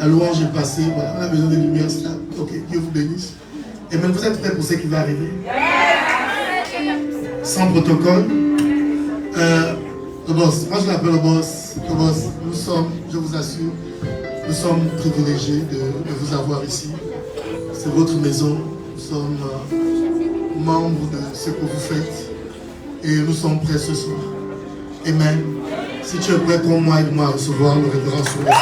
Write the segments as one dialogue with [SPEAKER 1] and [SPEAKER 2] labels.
[SPEAKER 1] louange est passée. Voilà, on a besoin de lumière. Ok, Dieu vous bénisse. Et même vous êtes prêts pour ce qui va arriver? Sans protocole. Le boss, moi je l'appelle le boss. Le boss, nous sommes, je vous assure, nous sommes privilégiés de vous avoir ici. C'est votre maison. Nous sommes membres de ce que vous faites. Et nous sommes prêts ce soir. Amen. Si tu es prêt comme moi, aide-moi à recevoir le révérend sur l'esprit.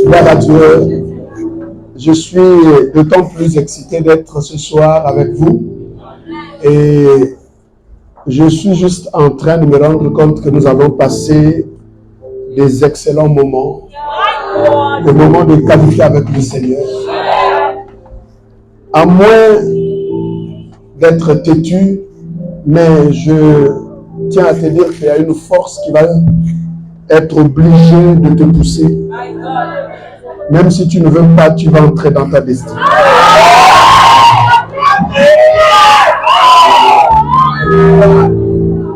[SPEAKER 2] Gloire à Dieu. Je suis d'autant plus excité d'être ce soir avec vous. Et je suis juste en train de me rendre compte que nous avons passé des excellents moments, des moments de qualité avec le Seigneur. À moins d'être têtu, mais je tiens à te dire qu'il y a une force qui va être obligée de te pousser. Même si tu ne veux pas, tu vas entrer dans ta destinée.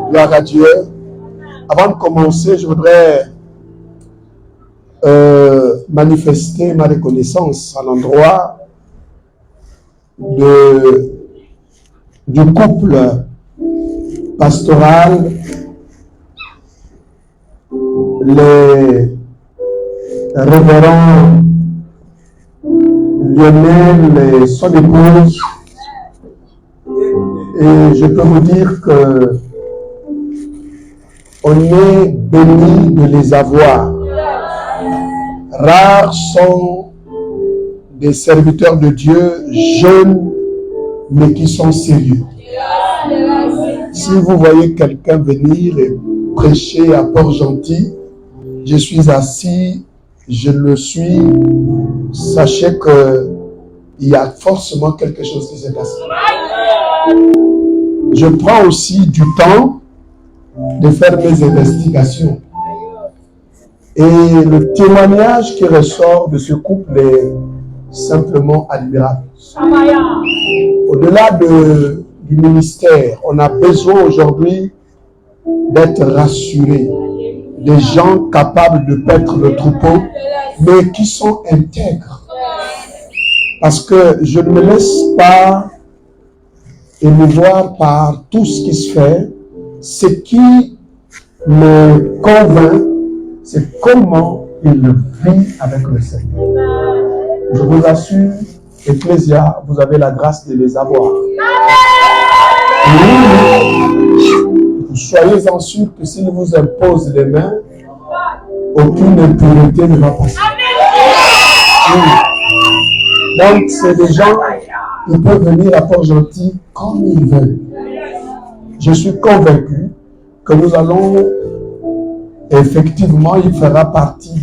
[SPEAKER 2] Gloire à Dieu. Avant de commencer, je voudrais manifester ma reconnaissance à l'endroit du couple pastoral, les révérends Lionel et son épouse. Et je peux vous dire que on est béni de les avoir. Rares sont des serviteurs de Dieu jeunes mais qui sont sérieux. Si vous voyez quelqu'un venir et prêcher à Port-Gentil, je suis assis, je le suis, sachez que il y a forcément quelque chose qui s'est passé. Je prends aussi du temps de faire mes investigations. Et le témoignage qui ressort de ce couple est simplement admirable. Au-delà du ministère, on a besoin aujourd'hui d'être rassurés. Des gens capables de paître le troupeau, mais qui sont intègres. Parce que je ne me laisse pas émouvoir par tout ce qui se fait. Ce qui me convainc, c'est comment il vit avec le Seigneur. Je vous assure, Ecclésia, vous avez la grâce de les avoir. Soyez-en sûrs que s'il vous impose les mains, aucune impureté ne va passer. Donc, c'est des gens qui peuvent venir à Port-Gentil comme ils veulent. Je suis convaincu que nous allons, effectivement, il fera partie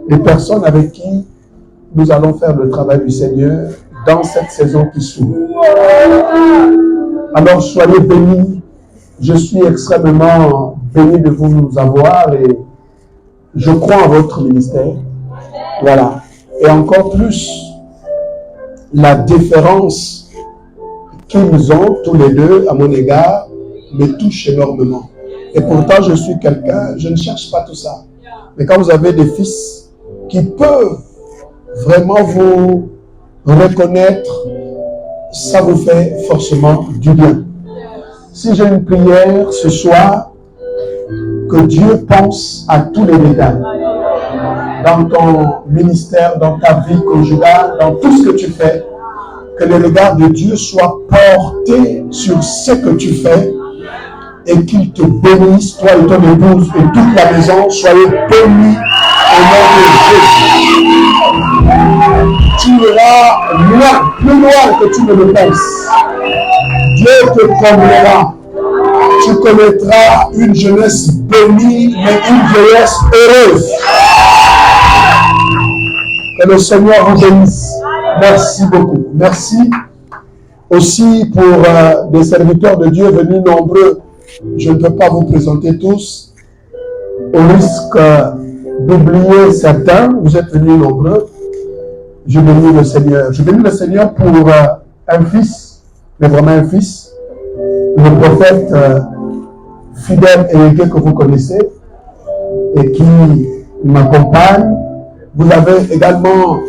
[SPEAKER 2] des personnes avec qui nous allons faire le travail du Seigneur dans cette saison qui s'ouvre. Alors, soyez bénis. Je suis extrêmement béni de vous avoir et je crois en votre ministère. Voilà. Et encore plus, la déférence qu'ils ont tous les deux à mon égard me touche énormément. Et pourtant, je suis quelqu'un, je ne cherche pas tout ça. Mais quand vous avez des fils qui peuvent vraiment vous reconnaître, ça vous fait forcément du bien. Si j'ai une prière ce soir, que Dieu pense à tous les détails. Dans ton ministère, dans ta vie conjugale, dans tout ce que tu fais, que le regard de Dieu soit porté sur ce que tu fais et qu'il te bénisse, toi et ton épouse et toute la maison, soyez bénis au nom de Jésus. Tu iras loin, plus loin que tu ne le penses. Dieu te comblera. Tu connaîtras une jeunesse bénie, mais une vieillesse heureuse. Que le Seigneur vous bénisse. Merci beaucoup. Merci aussi pour des serviteurs de Dieu venus nombreux. Je ne peux pas vous présenter tous. Au risque d'oublier certains, vous êtes venus nombreux. Je bénis le Seigneur. Je bénis le Seigneur pour un fils, mais vraiment un fils, le prophète fidèle et aiguë que vous connaissez et qui m'accompagne. Vous avez également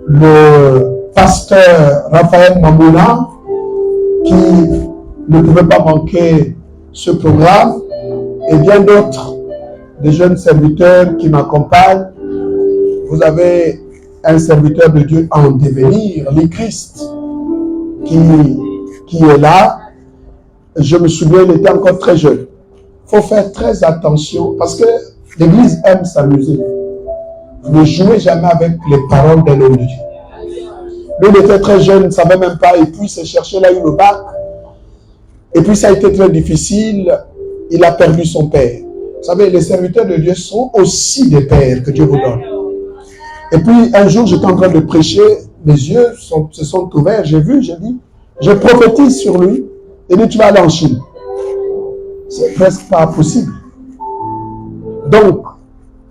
[SPEAKER 2] le pasteur Raphaël Mamouna qui ne pouvait pas manquer ce programme et bien d'autres, des jeunes serviteurs qui m'accompagnent. Vous avez un serviteur de Dieu en devenir, le Christ, qui est là. Je me souviens, il était encore très jeune. Il faut faire très attention parce que l'Église aime s'amuser. Vous ne jouez jamais avec les paroles d'un homme de Dieu. Lui, il était très jeune, il ne savait même pas, et puis il s'est cherché, il a eu le bac. Et puis ça a été très difficile, il a perdu son père. Vous savez, les serviteurs de Dieu sont aussi des pères que Dieu vous donne. Et puis un jour, j'étais en train de prêcher, mes yeux se sont ouverts, j'ai vu, j'ai dit, je prophétise sur lui, et lui, tu vas aller en Chine. C'est presque pas possible. Donc,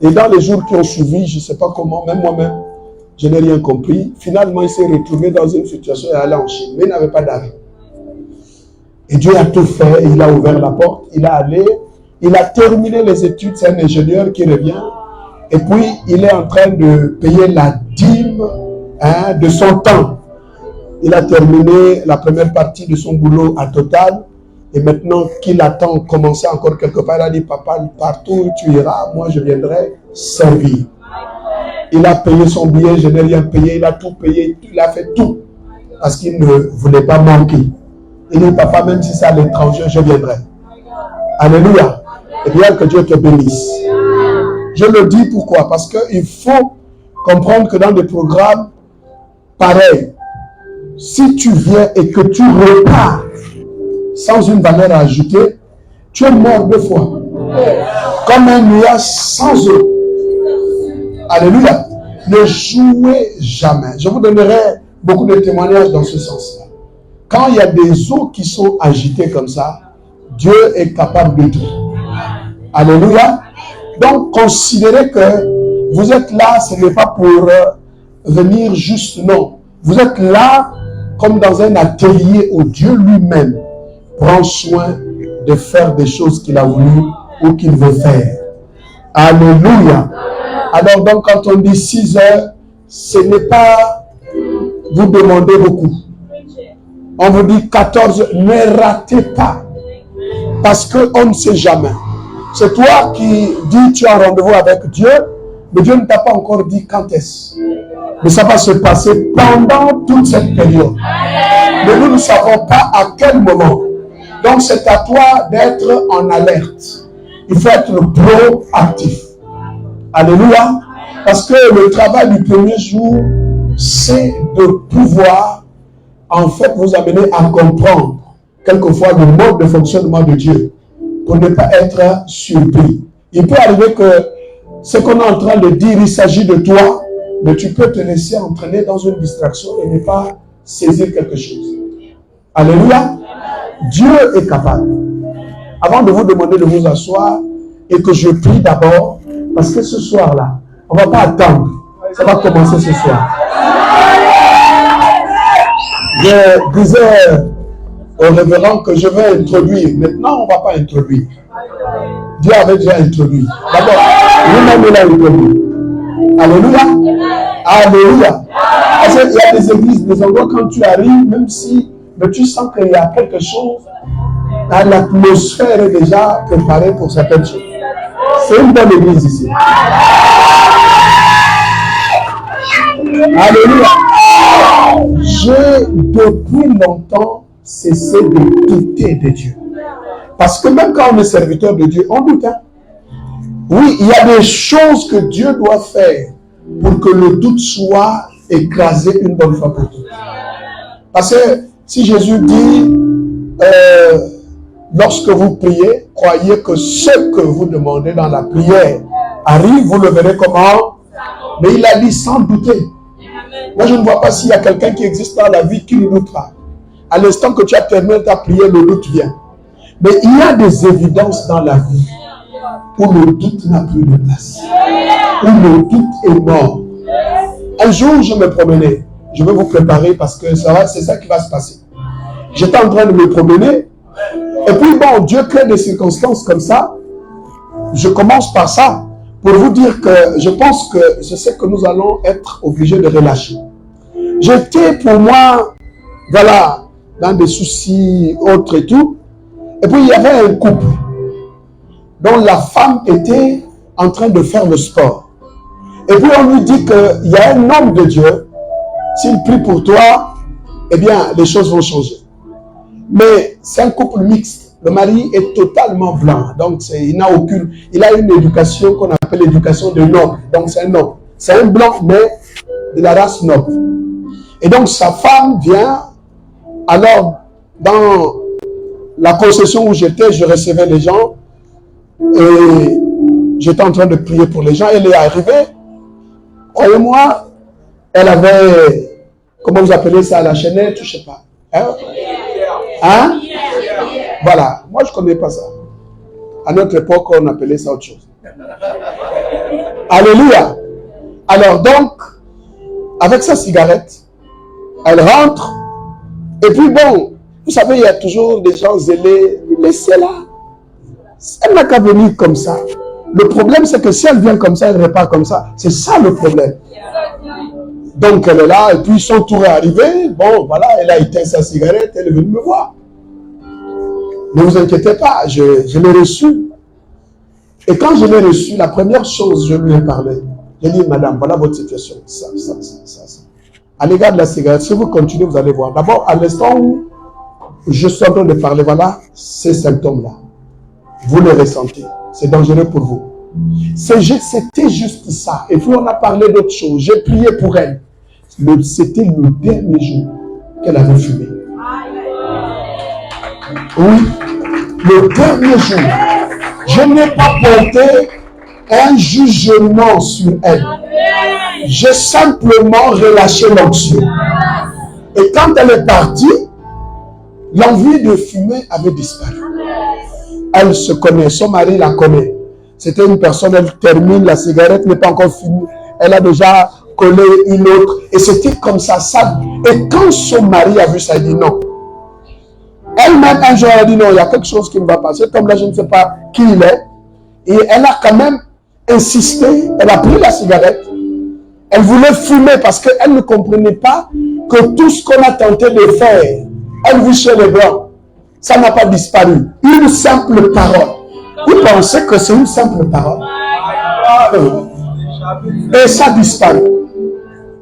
[SPEAKER 2] et dans les jours qui ont suivi, je ne sais pas comment, même moi-même, je n'ai rien compris. Finalement, il s'est retrouvé dans une situation et allé en Chine, mais il n'avait pas d'avis. Et Dieu a tout fait, il a ouvert la porte, il a allé, il a terminé les études, c'est un ingénieur qui revient, et puis il est en train de payer la dîme de son temps. Il a terminé la première partie de son boulot à Total, et maintenant qu'il attend commencer encore quelque part, il a dit, papa, partout où tu iras, moi je viendrai servir. Il a payé son billet, je n'ai rien payé, il a tout payé, il a fait tout, parce qu'il ne voulait pas manquer. Il dit, papa, même si c'est à l'étranger, je viendrai. Alléluia. Et bien que Dieu te bénisse. Je le dis pourquoi? Parce qu'il faut comprendre que dans des programmes pareils, si tu viens et que tu repars sans une valeur à ajouter, tu es mort 2 fois. Comme un nuage sans eau. Alléluia. Ne jouez jamais. Je vous donnerai beaucoup de témoignages dans ce sens-là. Quand il y a des eaux qui sont agitées comme ça, Dieu est capable de tout. Alléluia. Donc, considérez que vous êtes là, ce n'est pas pour venir juste, non. Vous êtes là comme dans un atelier où Dieu lui-même prend soin de faire des choses qu'il a voulu ou qu'il veut faire. Alléluia. Alors donc, quand on dit 6 heures, ce n'est pas vous demander beaucoup. On vous dit 14 heures, ne ratez pas. Parce qu'on ne sait jamais. C'est toi qui dis tu as rendez-vous avec Dieu, mais Dieu ne t'a pas encore dit quand est-ce. Mais ça va se passer pendant toute cette période. Mais nous ne savons pas à quel moment. Donc c'est à toi d'être en alerte. Il faut être proactif. Alléluia. Parce que le travail du premier jour, c'est de pouvoir en fait vous amener à comprendre quelquefois le mode de fonctionnement de Dieu pour ne pas être surpris. Il peut arriver que ce qu'on est en train de dire, il s'agit de toi, mais tu peux te laisser entraîner dans une distraction et ne pas saisir quelque chose. Alléluia. Dieu est capable. Avant de vous demander de vous asseoir et que je prie d'abord, parce que ce soir-là, on ne va pas attendre. Ça va commencer ce soir. Je disais au révérend que je vais introduire. Maintenant, on ne va pas introduire. Dieu avait déjà introduit. D'abord, lui-même, il a introduit. Alléluia. Alléluia. Parce qu'il y a des églises, des endroits, quand tu arrives, même si mais tu sens qu'il y a quelque chose, l'atmosphère est déjà préparée pour certaines choses. C'est une bonne église ici. Alléluia. J'ai depuis longtemps cessé de douter de Dieu. Parce que même quand on est serviteur de Dieu, on doute. Hein? Oui, il y a des choses que Dieu doit faire pour que le doute soit écrasé une bonne fois pour toutes. Parce que si Jésus dit, lorsque vous priez, croyez que ce que vous demandez dans la prière arrive, vous le verrez comment. Mais il a dit sans douter. Moi, je ne vois pas s'il y a quelqu'un qui existe dans la vie qui ne doute pas. À l'instant que tu as terminé ta prière, le doute vient. Mais il y a des évidences dans la vie où le doute n'a plus de place. Où le doute est mort. Un jour, je me promenais. Je vais vous préparer parce que c'est ça qui va se passer. J'étais en train de me promener. Et puis bon, Dieu crée des circonstances comme ça. Je commence par ça pour vous dire que je pense que c'est ce que nous allons être obligés de relâcher. J'étais pour moi, voilà, dans des soucis autres et tout. Et puis il y avait un couple dont la femme était en train de faire le sport. Et puis on lui dit qu'il y a un homme de Dieu, s'il prie pour toi, eh bien les choses vont changer. Mais c'est un couple mixte. Le mari est totalement blanc. Donc il n'a aucune... Il a une éducation qu'on appelle l'éducation de noble. Donc c'est un homme. C'est un blanc, mais de la race noble. Et donc sa femme vient. Alors, dans la concession où j'étais, je recevais les gens. Et j'étais en train de prier pour les gens. Elle est arrivée. Croyez-moi, elle avait... Comment vous appelez ça? La chaînette? Je ne sais pas. Hein? Voilà, moi je ne connais pas ça. À notre époque, on appelait ça autre chose. Alléluia. Alors donc, avec sa cigarette, elle rentre. Et puis bon, vous savez, il y a toujours des gens zélés. Laissez-la. Elle n'a qu'à venir comme ça. Le problème, c'est que si elle vient comme ça, elle repart comme ça. C'est ça le problème. Donc elle est là, et puis son tour est arrivé. Bon, voilà, elle a éteint sa cigarette, elle est venue me voir. Ne vous inquiétez pas, je l'ai reçu. Et quand je l'ai reçu, la première chose, je lui ai parlé. J'ai dit, madame, voilà votre situation. Ça. À l'égard de la cigarette, si vous continuez, vous allez voir. D'abord, à l'instant où je suis en train de parler, voilà, ces symptômes-là. Vous les ressentez. C'est dangereux pour vous. C'était juste ça. Et puis on a parlé d'autres choses. J'ai prié pour elle. C'était le dernier jour qu'elle avait fumé. Oui, le dernier jour. Je n'ai pas porté un jugement sur elle. J'ai simplement relâché l'onction. Et quand elle est partie, l'envie de fumer avait disparu. Elle se connaît, son mari la connaît. C'était une personne, elle termine, la cigarette n'est pas encore finie. Elle a déjà collé une autre. Et c'était comme ça. Et quand son mari a vu ça, il dit non. Elle-même, un jour, elle a dit non, il y a quelque chose qui ne va pas. Cet homme-là, je ne sais pas qui il est. Et elle a quand même insisté. Elle a pris la cigarette. Elle voulait fumer parce qu'elle ne comprenait pas que tout ce qu'on a tenté de faire, elle vit chez les Blancs, ça n'a pas disparu. Une simple parole. Vous pensez que c'est une simple parole? Et ça disparaît.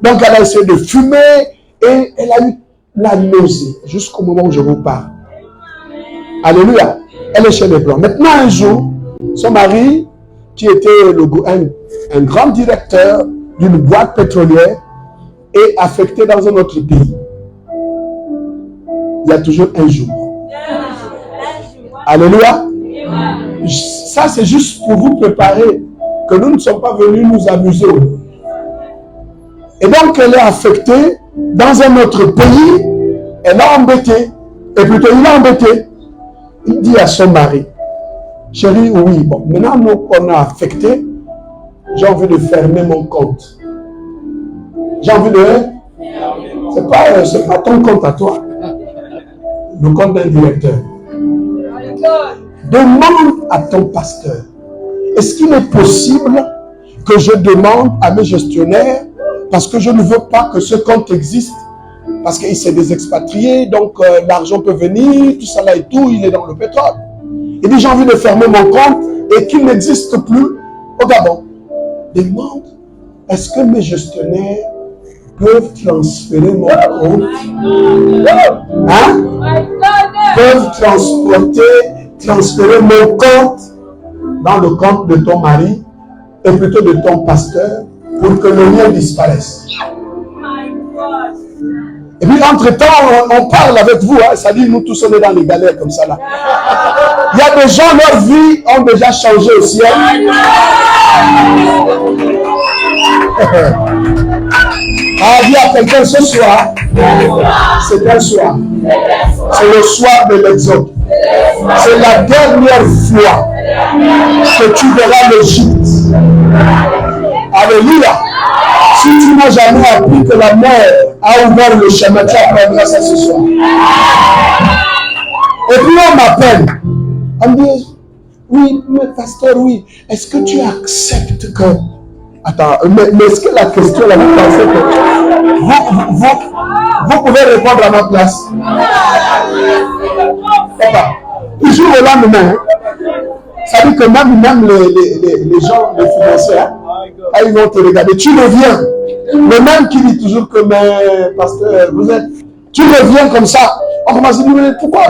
[SPEAKER 2] Donc elle a essayé de fumer et elle a eu la nausée jusqu'au moment où je vous parle. Alléluia. Elle est chez les Blancs. Maintenant un jour, son mari, qui était un grand directeur d'une boîte pétrolière, est affecté dans un autre pays. Il y a toujours un jour. Alléluia. Ça, c'est juste pour vous préparer que nous ne sommes pas venus nous amuser. Et donc, elle est affectée dans un autre pays. Elle a embêté. Et plutôt, il a embêté. Il dit à son mari, chérie, oui, bon, maintenant qu'on a affecté, j'ai envie de fermer mon compte. J'ai envie de... C'est pas ton compte à toi. Le compte d'un directeur. Demande à ton pasteur, est-ce qu'il est possible que je demande à mes gestionnaires, parce que je ne veux pas que ce compte existe, parce qu'il s'est des expatriés, donc l'argent peut venir, tout ça là et tout, il est dans le pétrole. Il dit, j'ai envie de fermer mon compte et qu'il n'existe plus au Gabon. Demande, est-ce que mes gestionnaires peuvent transférer mon compte? Hein? Peuvent transférer mon compte dans le compte de ton mari et plutôt de ton pasteur pour que le mien disparaisse. Et puis entre-temps, on parle avec vous, hein, ça dit nous tous on est dans les galères comme ça là. Il y a des gens, leur vie ont déjà changé au ciel. Dis à quelqu'un ce soir, c'est un soir. C'est le soir de l'exode. C'est la dernière fois que tu verras l'Égypte. Alléluia. Si tu n'as jamais appris que la mer a ouvert le chemin, tu apprendras ça ce soir. Et puis on m'appelle. On me dit, oui, mais pasteur, oui. Est-ce que tu acceptes que... Attends, mais est-ce que la question, là, vous pensez que... Vous pouvez répondre à ma place. Du jour au lendemain, ça dit que même les gens, les financiers, ils vont te regarder. Tu reviens. Le même qui dit toujours que, mais pasteur, vous êtes... Tu reviens comme ça. On commence à dire, pourquoi?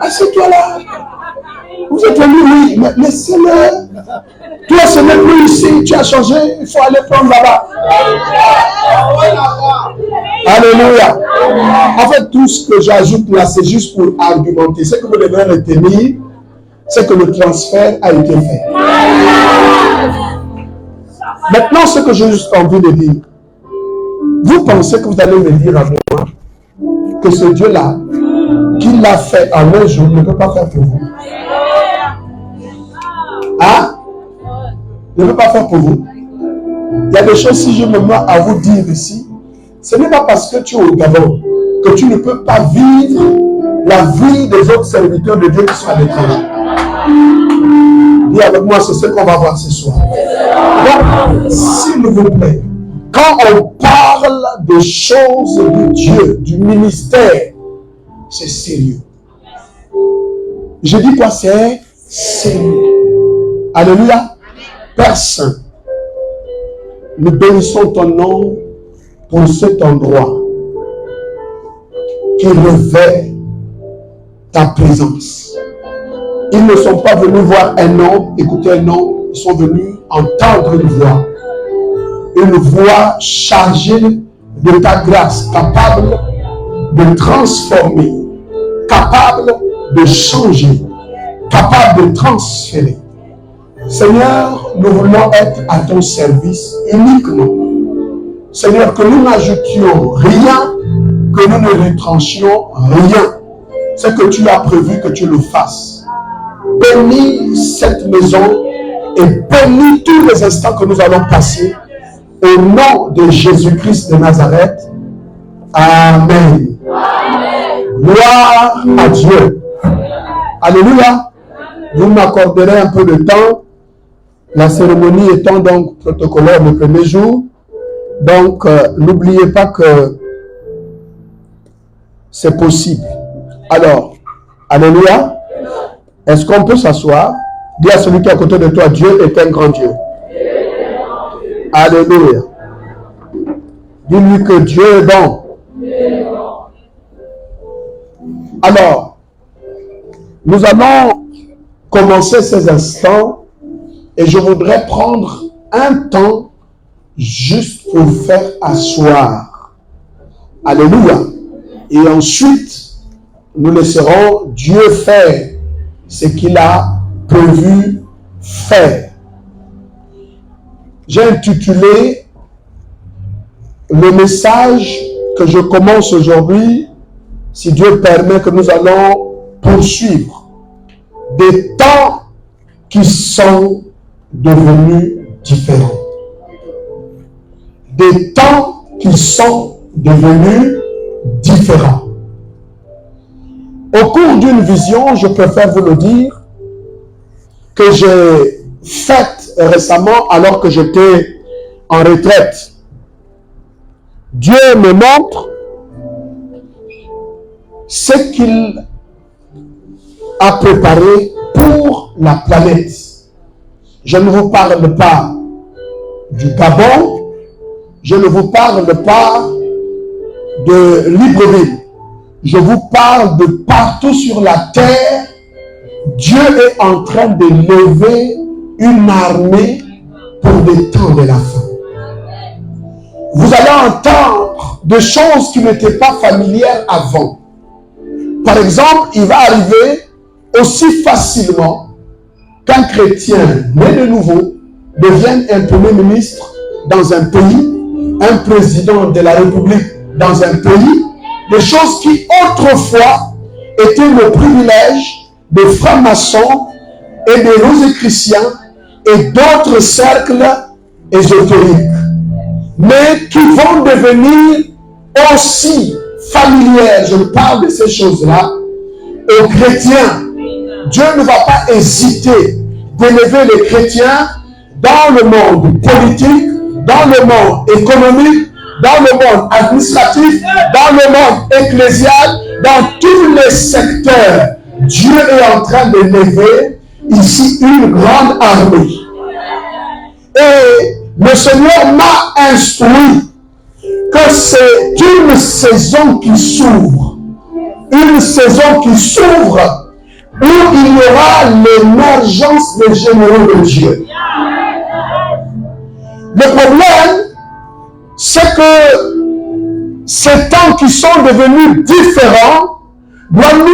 [SPEAKER 2] Assieds-toi là. Vous êtes venu, oui, mais laissez-le. Toi, ce n'est plus ici, tu as changé, il faut aller prendre là-bas. Alléluia. En fait, tout ce que j'ajoute là, c'est juste pour argumenter. Ce que vous devez retenir, c'est que le transfert a été fait. Maintenant, ce que j'ai juste envie de dire, vous pensez que vous allez me dire à moi que ce Dieu-là, qui l'a fait en un jour, ne peut pas faire pour vous? Hein? Ne peut pas faire pour vous. Il y a des choses, si je me mets à vous dire ici, ce n'est pas parce que tu es au Gabon que tu ne peux pas vivre la vie des autres serviteurs de Dieu qui sont à l'étranger. Dis avec moi, c'est ce qu'on va voir ce soir. Donc, s'il vous plaît, quand on parle des choses de Dieu, du ministère, c'est sérieux. Je dis quoi? C'est sérieux. Alléluia. Père Saint, nous bénissons ton nom pour cet endroit qui revêt ta présence. Ils ne sont pas venus voir un homme, écouter un homme, ils sont venus entendre une voix chargée de ta grâce, capable de transformer, capable de changer, capable de transférer. Seigneur, nous voulons être à ton service uniquement. Seigneur, que nous n'ajoutions rien, que nous ne retranchions rien. C'est que tu as prévu que tu le fasses. Bénis cette maison et bénis tous les instants que nous allons passer. Au nom de Jésus-Christ de Nazareth. Amen. Amen. Gloire à Dieu. Alléluia. Vous m'accorderez un peu de temps. La cérémonie étant donc protocolaire le premier jour. Donc, n'oubliez pas que c'est possible. Alors, alléluia. Est-ce qu'on peut s'asseoir? Dis à celui qui est à côté de toi, Dieu est un grand Dieu. Alléluia. Dis-lui que Dieu est bon. Alors, nous allons commencer ces instants et je voudrais prendre un temps juste pour faire asseoir. Alléluia. Et ensuite, nous laisserons Dieu faire ce qu'il a prévu faire. J'ai intitulé le message que je commence aujourd'hui, si Dieu permet que nous allons poursuivre, des temps qui sont devenus différents. Des temps qui sont devenus différents. Au cours d'une vision, je préfère vous le dire, que j'ai faite récemment alors que j'étais en retraite. Dieu me montre ce qu'il a préparé pour la planète. Je ne vous parle pas du Gabon, je ne vous parle pas de Libreville. Je vous parle de partout sur la terre. Dieu est en train de lever une armée pour des temps de la fin. Vous allez entendre des choses qui n'étaient pas familières avant. Par exemple, il va arriver aussi facilement qu'un chrétien né de nouveau devienne un premier ministre dans un pays, un président de la République dans un pays, des choses qui autrefois étaient le privilège des francs-maçons et des rosicruciens et d'autres cercles ésotériques, mais qui vont devenir aussi familières, je parle de ces choses-là, aux chrétiens. Dieu ne va pas hésiter d'élever les chrétiens dans le monde politique, dans le monde économique, dans le monde administratif, dans le monde ecclésial, dans tous les secteurs. Dieu est en train de lever ici une grande armée. Et le Seigneur m'a instruit que c'est une saison qui s'ouvre. Une saison qui s'ouvre où il y aura l'émergence des généraux de Dieu. Le problème, c'est que ces temps qui sont devenus différents doivent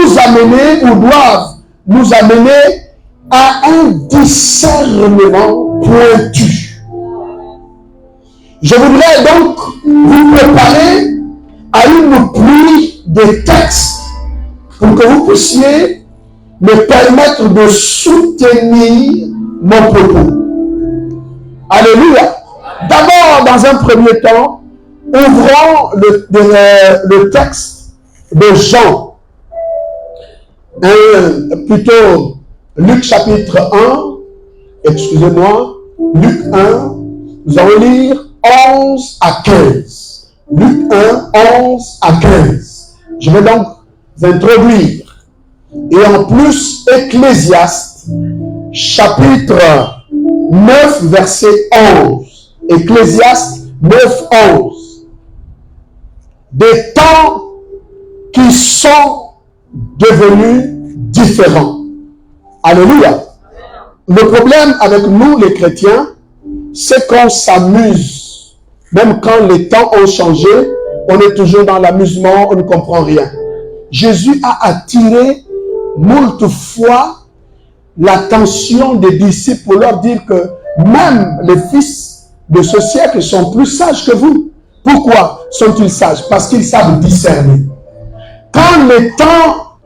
[SPEAKER 2] nous amener à un discernement pointu. Je voudrais donc vous préparer à une pluie de textes pour que vous puissiez me permettre de soutenir mon propos. Alléluia. D'abord, dans un premier temps, ouvrons le texte de Jean. Plutôt Luc chapitre 1, excusez-moi, Luc 1, nous allons lire 11 à 15. Luc 1, 11 à 15. Je vais donc vous introduire. Et en plus, Ecclésiaste, chapitre 9, verset 11. Ecclésiaste 9, 11. Des temps qui sont devenus différents. Alléluia. Le problème avec nous, les chrétiens, c'est qu'on s'amuse. Même quand les temps ont changé, on est toujours dans l'amusement, on ne comprend rien. Jésus a attiré moult fois l'attention des disciples pour leur dire que même les fils de ce siècle sont plus sages que vous. Pourquoi sont-ils sages? Parce qu'ils savent discerner. Quand les temps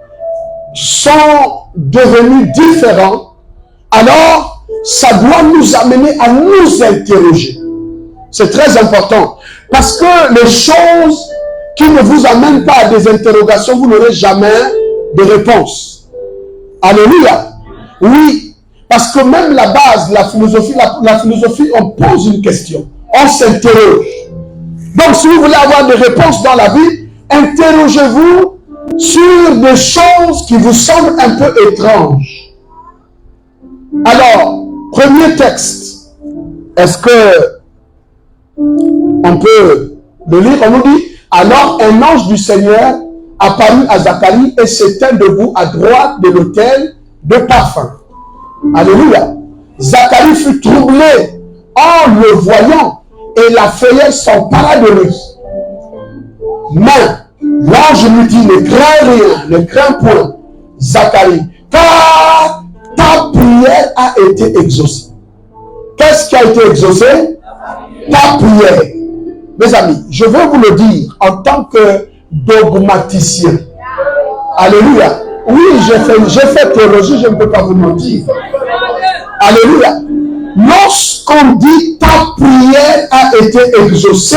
[SPEAKER 2] sont devenus différents, alors ça doit nous amener à nous interroger. C'est très important. Parce que les choses qui ne vous amènent pas à des interrogations, vous n'aurez jamais de réponse. Alléluia. Oui. Parce que même la base, la philosophie, on pose une question. On s'interroge. Donc, si vous voulez avoir des réponses dans la vie, interrogez-vous sur des choses qui vous semblent un peu étranges. Alors, premier texte. Est-ce que on peut le lire? On nous dit, alors un ange du Seigneur apparut à Zacharie et s'était debout à droite de l'autel de parfum. Alléluia. Zacharie fut troublé en le voyant et la frayeur s'empara de lui. Mais l'ange lui dit, ne crains rien, ne crains point, Zacharie, car ta prière a été exaucée. Qu'est-ce qui a été exaucé? Ta prière. Mes amis, je veux vous le dire en tant que dogmaticien. Alléluia. Oui, j'ai fait théologie, je ne peux pas vous mentir. Alléluia. Lorsqu'on dit ta prière a été exaucée,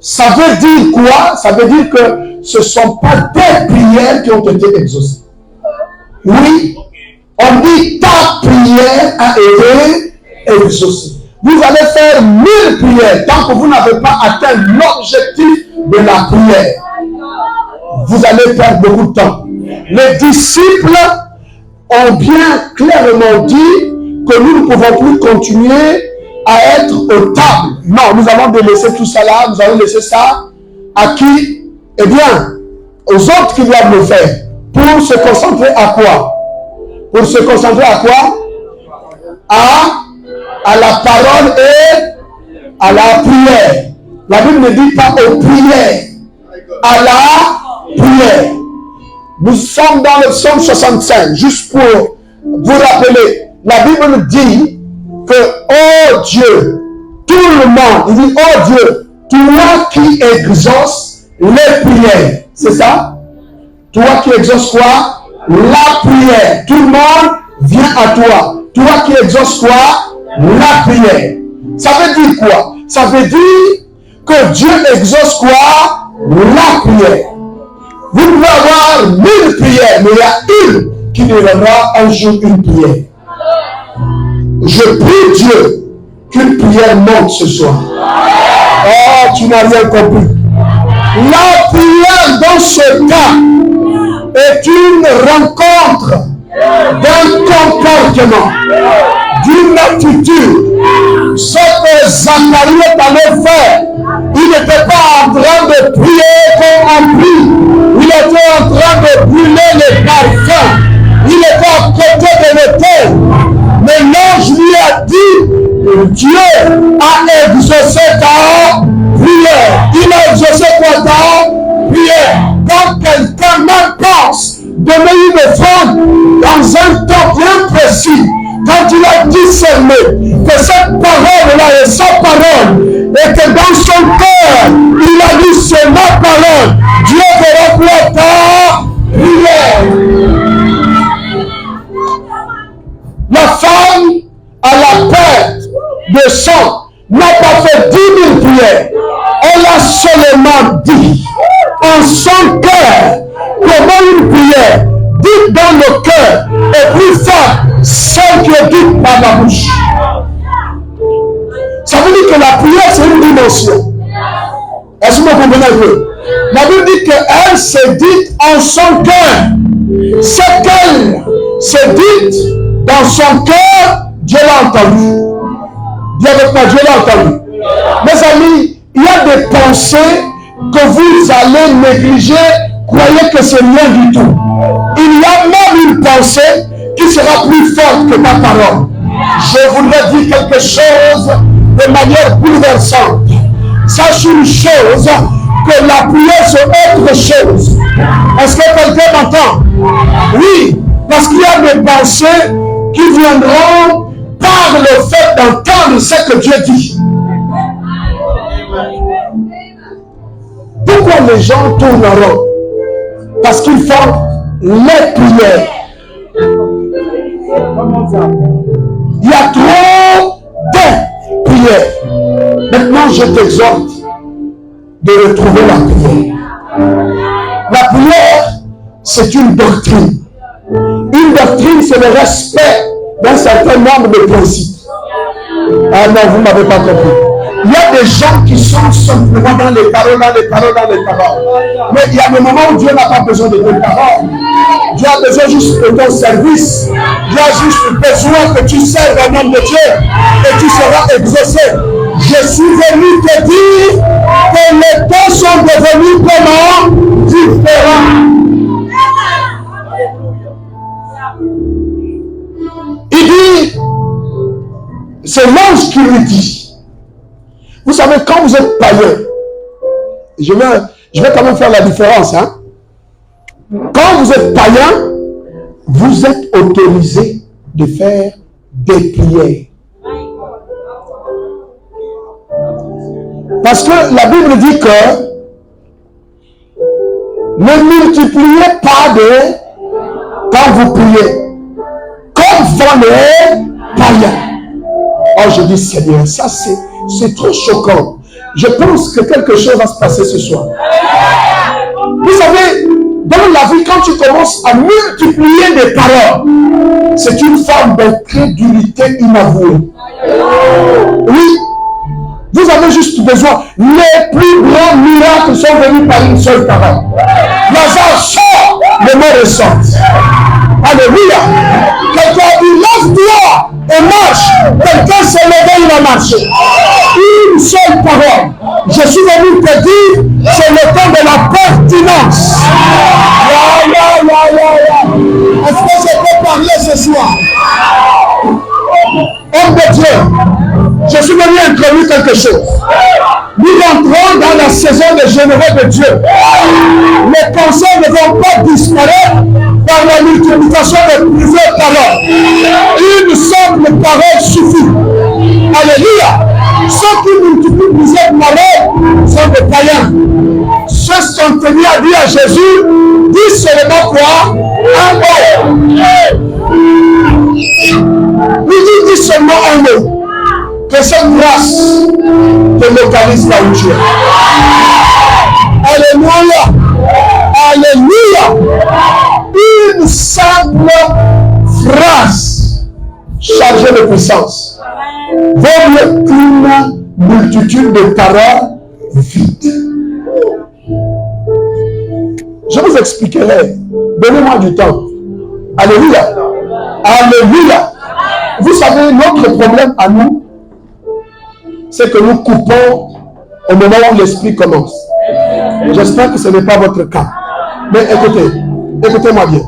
[SPEAKER 2] ça veut dire quoi? Ça veut dire que ce ne sont pas des prières qui ont été exaucées. Oui, on dit ta prière a été exaucée. Vous allez faire 1000 prières tant que vous n'avez pas atteint l'objectif de la prière. Vous allez perdre beaucoup de temps. Les disciples ont bien clairement dit que nous ne pouvons plus continuer à être aux tables. Non, nous allons délaisser tout ça là, nous allons laisser ça à qui? Eh bien, aux autres qui doivent le faire. Pour se concentrer à quoi? Pour se concentrer à quoi? À la parole et à la prière. La Bible ne dit pas aux prières, à la prière. Nous sommes dans le psaume 65, juste pour vous rappeler. La Bible dit que, oh Dieu, tout le monde, il dit, oh Dieu, toi qui exauces les prières. C'est ça? Toi qui exauces quoi? La prière. Tout le monde vient à toi. Toi qui exauces quoi? La prière. Ça veut dire quoi? Ça veut dire que Dieu exauce quoi? La prière. Vous pouvez avoir 1000 prières, mais il y a une qui donnera un jour une prière. Je prie Dieu qu'une prière monte ce soir. Oh, tu n'as rien compris. La prière dans ce cas est une rencontre d'un comportement, d'une attitude. Ce que Zacharie allait faire, il n'était pas en train de prier comme on prie. Il était en train de brûler les parfums. Il était à côté de l'autel. Mais l'ange lui a dit, Dieu a exaucé ta prière. Il a exaucé quoi ta prière? Quand quelqu'un même pense donner une offrande dans un temps bien précis, quand il a discerné que cette parole-là est sa parole, et que dans son cœur, il a dit c'est ma parole, Dieu fera quoi ta prière. La femme à la perte de sang n'a pas fait 10 000 prières. Elle a seulement dit en son cœur comment une prière dite dans le cœur est plus forte celle qui est dite par la bouche. Ça veut dire que la prière c'est une dimension. Est-ce que vous comprenez un peu? La Bible dit qu'elle s'est dite en son cœur. Ce qu'elle s'est dite dans son cœur, Dieu l'a entendu. Dis avec moi, Dieu l'a entendu. Mes amis, il y a des pensées que vous allez négliger, croyez que c'est rien du tout. Il y a même une pensée qui sera plus forte que ma parole. Je voudrais dire quelque chose de manière bouleversante. Sache une chose, que la prière c'est autre chose. Est-ce que quelqu'un m'entend? Oui, parce qu'il y a des pensées qui viendront par le fait d'entendre ce que Dieu dit. Pourquoi les gens tournent en rond? Parce qu'ils font les prières. Il y a trop de prières. Maintenant, je t'exhorte de retrouver la prière. La prière, c'est une doctrine. Une doctrine, c'est le respect d'un certain nombre de principes. Ah non, vous ne m'avez pas compris. Il y a des gens qui sont simplement dans les paroles. Mais il y a des moments où Dieu n'a pas besoin de tes paroles. Dieu a besoin juste de ton service. Dieu a juste besoin que tu serves au nom de Dieu et tu seras exaucé. Je suis venu te dire que les temps sont devenus comment? Différents. Il dit, c'est l'ange qui lui dit. Vous savez, quand vous êtes païen, je vais quand même faire la différence. Hein? Quand vous êtes païen, vous êtes autorisé de faire des prières. Parce que la Bible dit que ne multipliez pas quand vous priez, comme font les païens. Oh, je dis Seigneur, ça c'est trop choquant. Je pense que quelque chose va se passer ce soir. Vous savez, dans la vie, quand tu commences à multiplier des paroles, c'est une forme d'incrédulité inavouée. Oui, vous avez juste besoin. Les plus grands miracles sont venus par une seule parole. Lazare sort, les morts ressortent. Alléluia. Quelqu'un a dit, lève-toi et marche. Quelqu'un s'est levé, il a marché. Une seule parole. Je suis venu te dire, c'est le temps de la pertinence. Est-ce que je peux parler ce soir? Homme de Dieu, je suis venu introduire quelque chose. Nous entrons dans la saison des généraux de Dieu. Les conseils ne vont pas disparaître par la multiplication de plusieurs paroles. Une simple parole suffit. Alléluia. Ceux qui multiplient plusieurs paroles sont des païens. Ceux qui sont tenus à dire à Jésus, dis seulement quoi? Un mot. Lui dit seulement un mot. Que cette grâce te localise là où tu es. Alléluia. Alléluia. Une simple phrase chargée de puissance vaut mieux qu'une multitude de paroles vides. Je vous expliquerai. Donnez-moi du temps. Alléluia. Alléluia. Vous savez, notre problème à nous, c'est que nous coupons au moment où l'esprit commence. J'espère que ce n'est pas votre cas. Mais écoutez, écoutez-moi bien.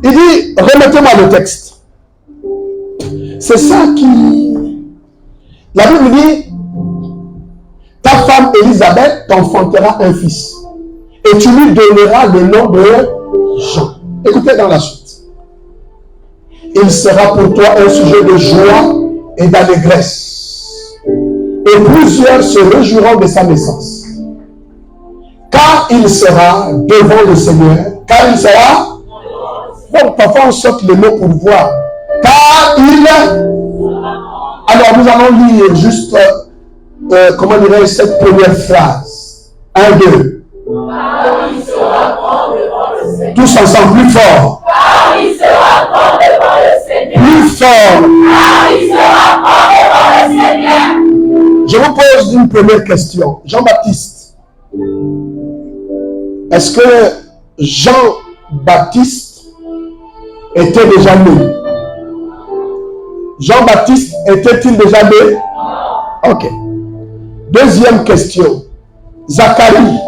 [SPEAKER 2] Il dit, remettez-moi le texte. C'est ça qui... La Bible dit, ta femme Élisabeth t'enfantera un fils. Et tu lui donneras le nom de Jean. Écoutez dans la suite. Il sera pour toi un sujet de joie et d'allégresse. Et plusieurs se réjouiront de sa naissance. Car il sera devant le Seigneur. Car il sera... Bon, parfois on saute le mot pour voir. Car il... Alors nous allons lire juste, comment dirais-je, cette première phrase. 1, 2. Car il sera grand devant le Seigneur. Tous ensemble, plus fort. Car il sera grand devant le Seigneur. Plus fort. Car il sera grand devant le Seigneur. Je vous pose une première question. Jean-Baptiste. Est-ce que Jean-Baptiste était déjà né? Jean-Baptiste était-il déjà né? Ok. Deuxième question. Zacharie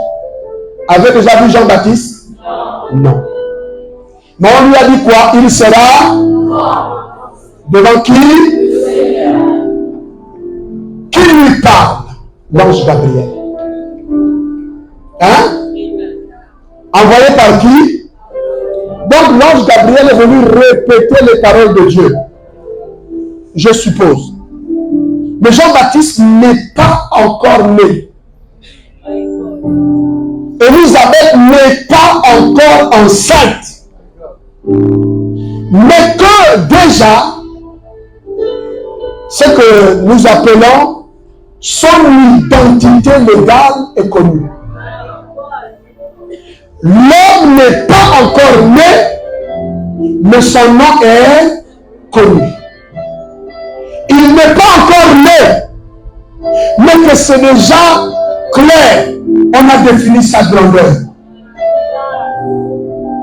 [SPEAKER 2] avait déjà vu Jean-Baptiste? Non. Mais on lui a dit quoi? Il sera devant qui? Qui lui parle? L'ange Gabriel. Hein? Envoyé par qui? Donc l'ange Gabriel est venu répéter les paroles de Dieu. Je suppose. Mais Jean-Baptiste n'est pas encore né. Élisabeth n'est pas encore enceinte. Mais que déjà, ce que nous appelons son identité légale est connue. L'homme n'est pas encore né, mais son nom est connu. Il n'est pas encore né, mais que c'est déjà clair. On a défini sa grandeur.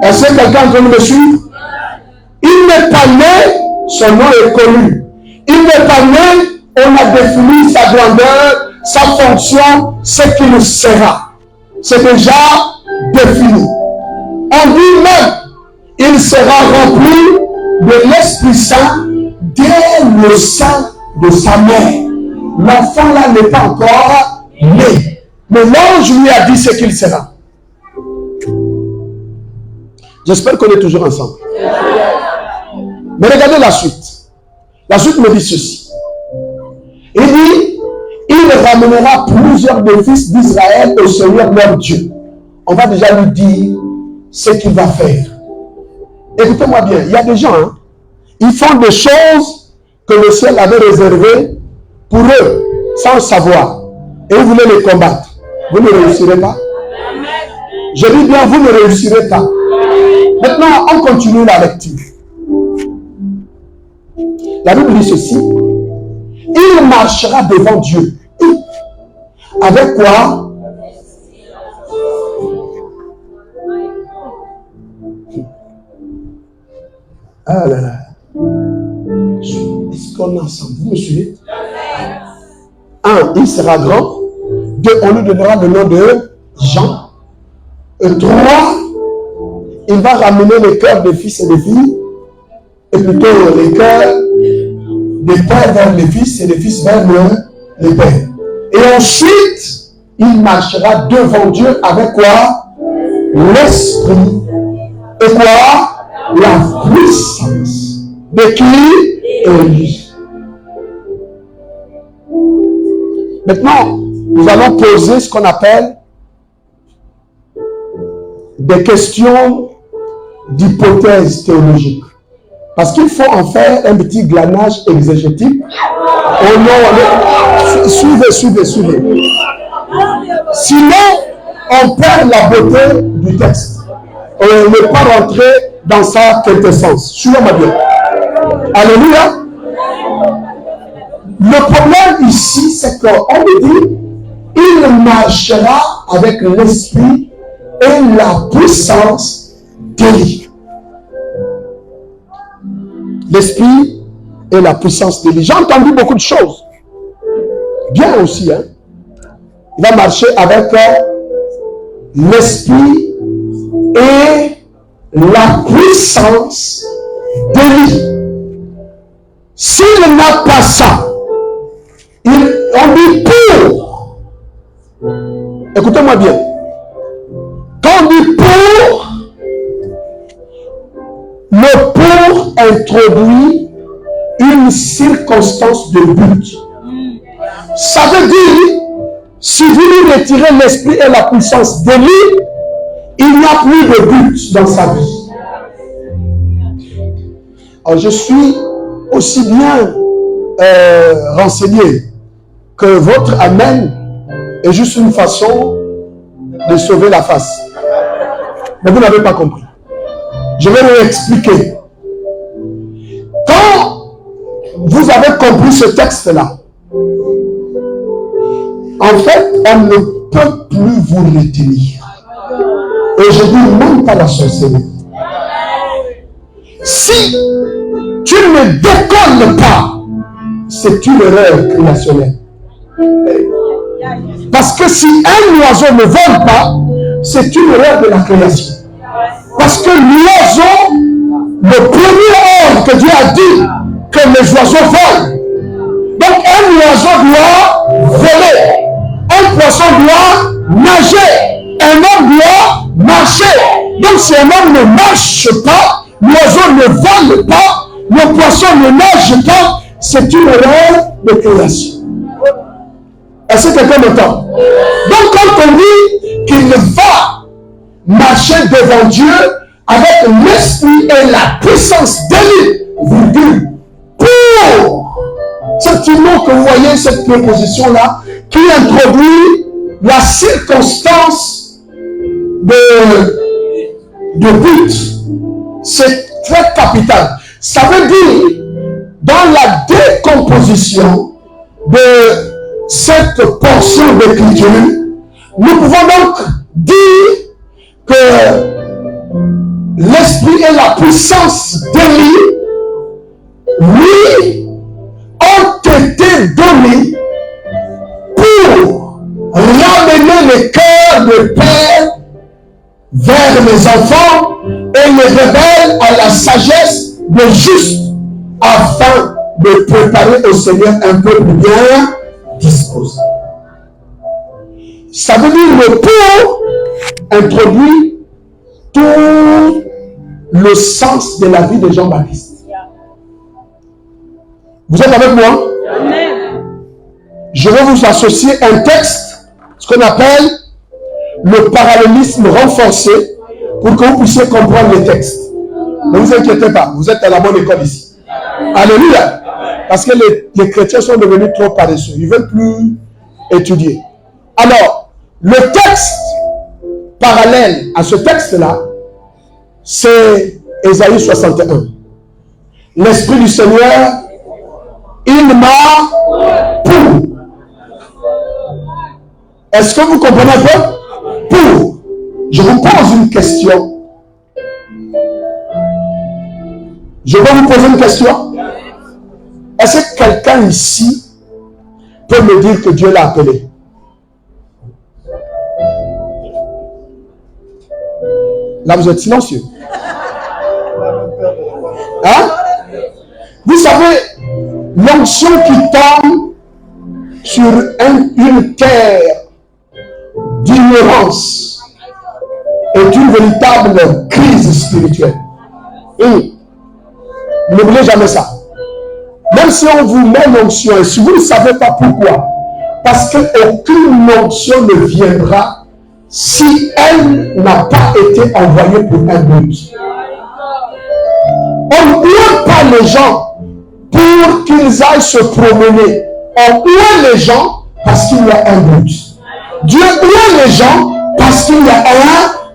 [SPEAKER 2] Est-ce que quelqu'un est en train de me suivre? Il n'est pas né, son nom est connu. Il n'est pas né, on a défini sa grandeur, sa fonction, ce qu'il sera. C'est déjà défini. On dit même, il sera rempli de l'Esprit Saint dès le sein de sa mère. L'enfant là n'est pas encore né. Mais l'ange lui a dit ce qu'il sera. J'espère qu'on est toujours ensemble. Mais regardez la suite. La suite me dit ceci. Il dit, il ramènera plusieurs des fils d'Israël au Seigneur leur Dieu. On va déjà lui dire ce qu'il va faire. Écoutez-moi bien, il y a des gens, hein, ils font des choses que le ciel avait réservées pour eux, sans le savoir. Et vous voulez les combattre. Vous ne réussirez pas. Je dis bien, vous ne réussirez pas. Maintenant, on continue la lecture. La Bible dit ceci. Il marchera devant Dieu. Avec quoi? Ah là là. Est-ce qu'on est ensemble? Vous me suivez? 1, il sera grand. 2, on lui donnera le nom de Jean. 3, il va ramener les cœurs des fils et des filles. Et plutôt les cœurs des pères vers les fils et des fils vers les pères. Et ensuite, il marchera devant Dieu avec quoi? L'esprit. Et quoi? La puissance. De qui? Élie. Maintenant, nous allons poser ce qu'on appelle des questions d'hypothèse théologique. Parce qu'il faut en faire un petit glanage exégétique. Oh non, suivez. Sinon, on perd la beauté du texte. On ne peut pas rentrer dans sa quintessence. Suivez-moi bien. Alléluia. Le problème ici, c'est qu'on me dit, il marchera avec l'esprit et la puissance d'Élie. L'esprit et la puissance d'Élie. J'ai entendu beaucoup de choses. Bien aussi, hein. Il va marcher avec l'esprit et la puissance d'Élie. S'il n'a pas ça, on dit pour. Écoutez-moi bien. Quand on dit pour, le pour introduit une circonstance de but. Ça veut dire, si vous lui retirez l'esprit et la puissance d'Élie, il n'y a plus de but dans sa vie. Alors je suis aussi bien renseigné que votre amen est juste une façon de sauver la face. Mais vous n'avez pas compris. Je vais vous expliquer. Quand vous avez compris ce texte-là, en fait, on ne peut plus vous retenir. Et je dis même pas la sorcellerie. Si tu ne décolles pas, c'est une erreur créationnelle. Parce que si un oiseau ne vole pas, c'est une erreur de la création. Parce que l'oiseau, le premier ordre que Dieu a dit que les oiseaux volent. Donc un oiseau doit voler. Un poisson doit nager. Un homme doit marcher. Donc si un homme ne marche pas, l'oiseau ne vole pas, le poisson ne nage pas, c'est une erreur de création. Est-ce que quelqu'un m'entend? Donc quand on dit qu'il va marcher devant Dieu avec l'esprit et la puissance d'Élie, virgule, pour, c'est une mot que vous voyez, cette préposition-là, qui introduit la circonstance de but. C'est très capital. Ça veut dire, dans la décomposition de cette portion d'écriture, nous pouvons donc dire que l'esprit et la puissance d'Élie, lui, ont été donnés pour ramener les cœurs de père vers les enfants et les révèle à la sagesse de juste afin de préparer au Seigneur un peuple bien disposé. Ça veut dire le pour introduit tout le sens de la vie de Jean-Baptiste. Vous êtes avec moi? Amen. Je vais vous associer un texte, ce qu'on appelle le parallélisme renforcé, pour que vous puissiez comprendre les textes. Ne vous inquiétez pas, vous êtes à la bonne école ici. Alléluia. Parce que les chrétiens sont devenus trop paresseux. Ils ne veulent plus étudier. Alors, le texte parallèle à ce texte-là, c'est Ésaïe 61. L'Esprit du Seigneur, il m'a pour. Est-ce que vous comprenez un peu? Pour. Je vous pose une question. Je vais vous poser une question. Est-ce que quelqu'un ici peut me dire que Dieu l'a appelé? Là, vous êtes silencieux. Hein? Vous savez, L'onction qui tombe sur une terre d'ignorance est une véritable crise spirituelle. N'oubliez jamais ça. Même si on vous met l'onction, et si vous ne savez pas pourquoi, parce qu'aucune onction ne viendra si elle n'a pas été envoyée pour un but. On ne loue pas les gens pour qu'ils aillent se promener. On loue les gens parce qu'il y a un but. Dieu loue les gens parce qu'il y a un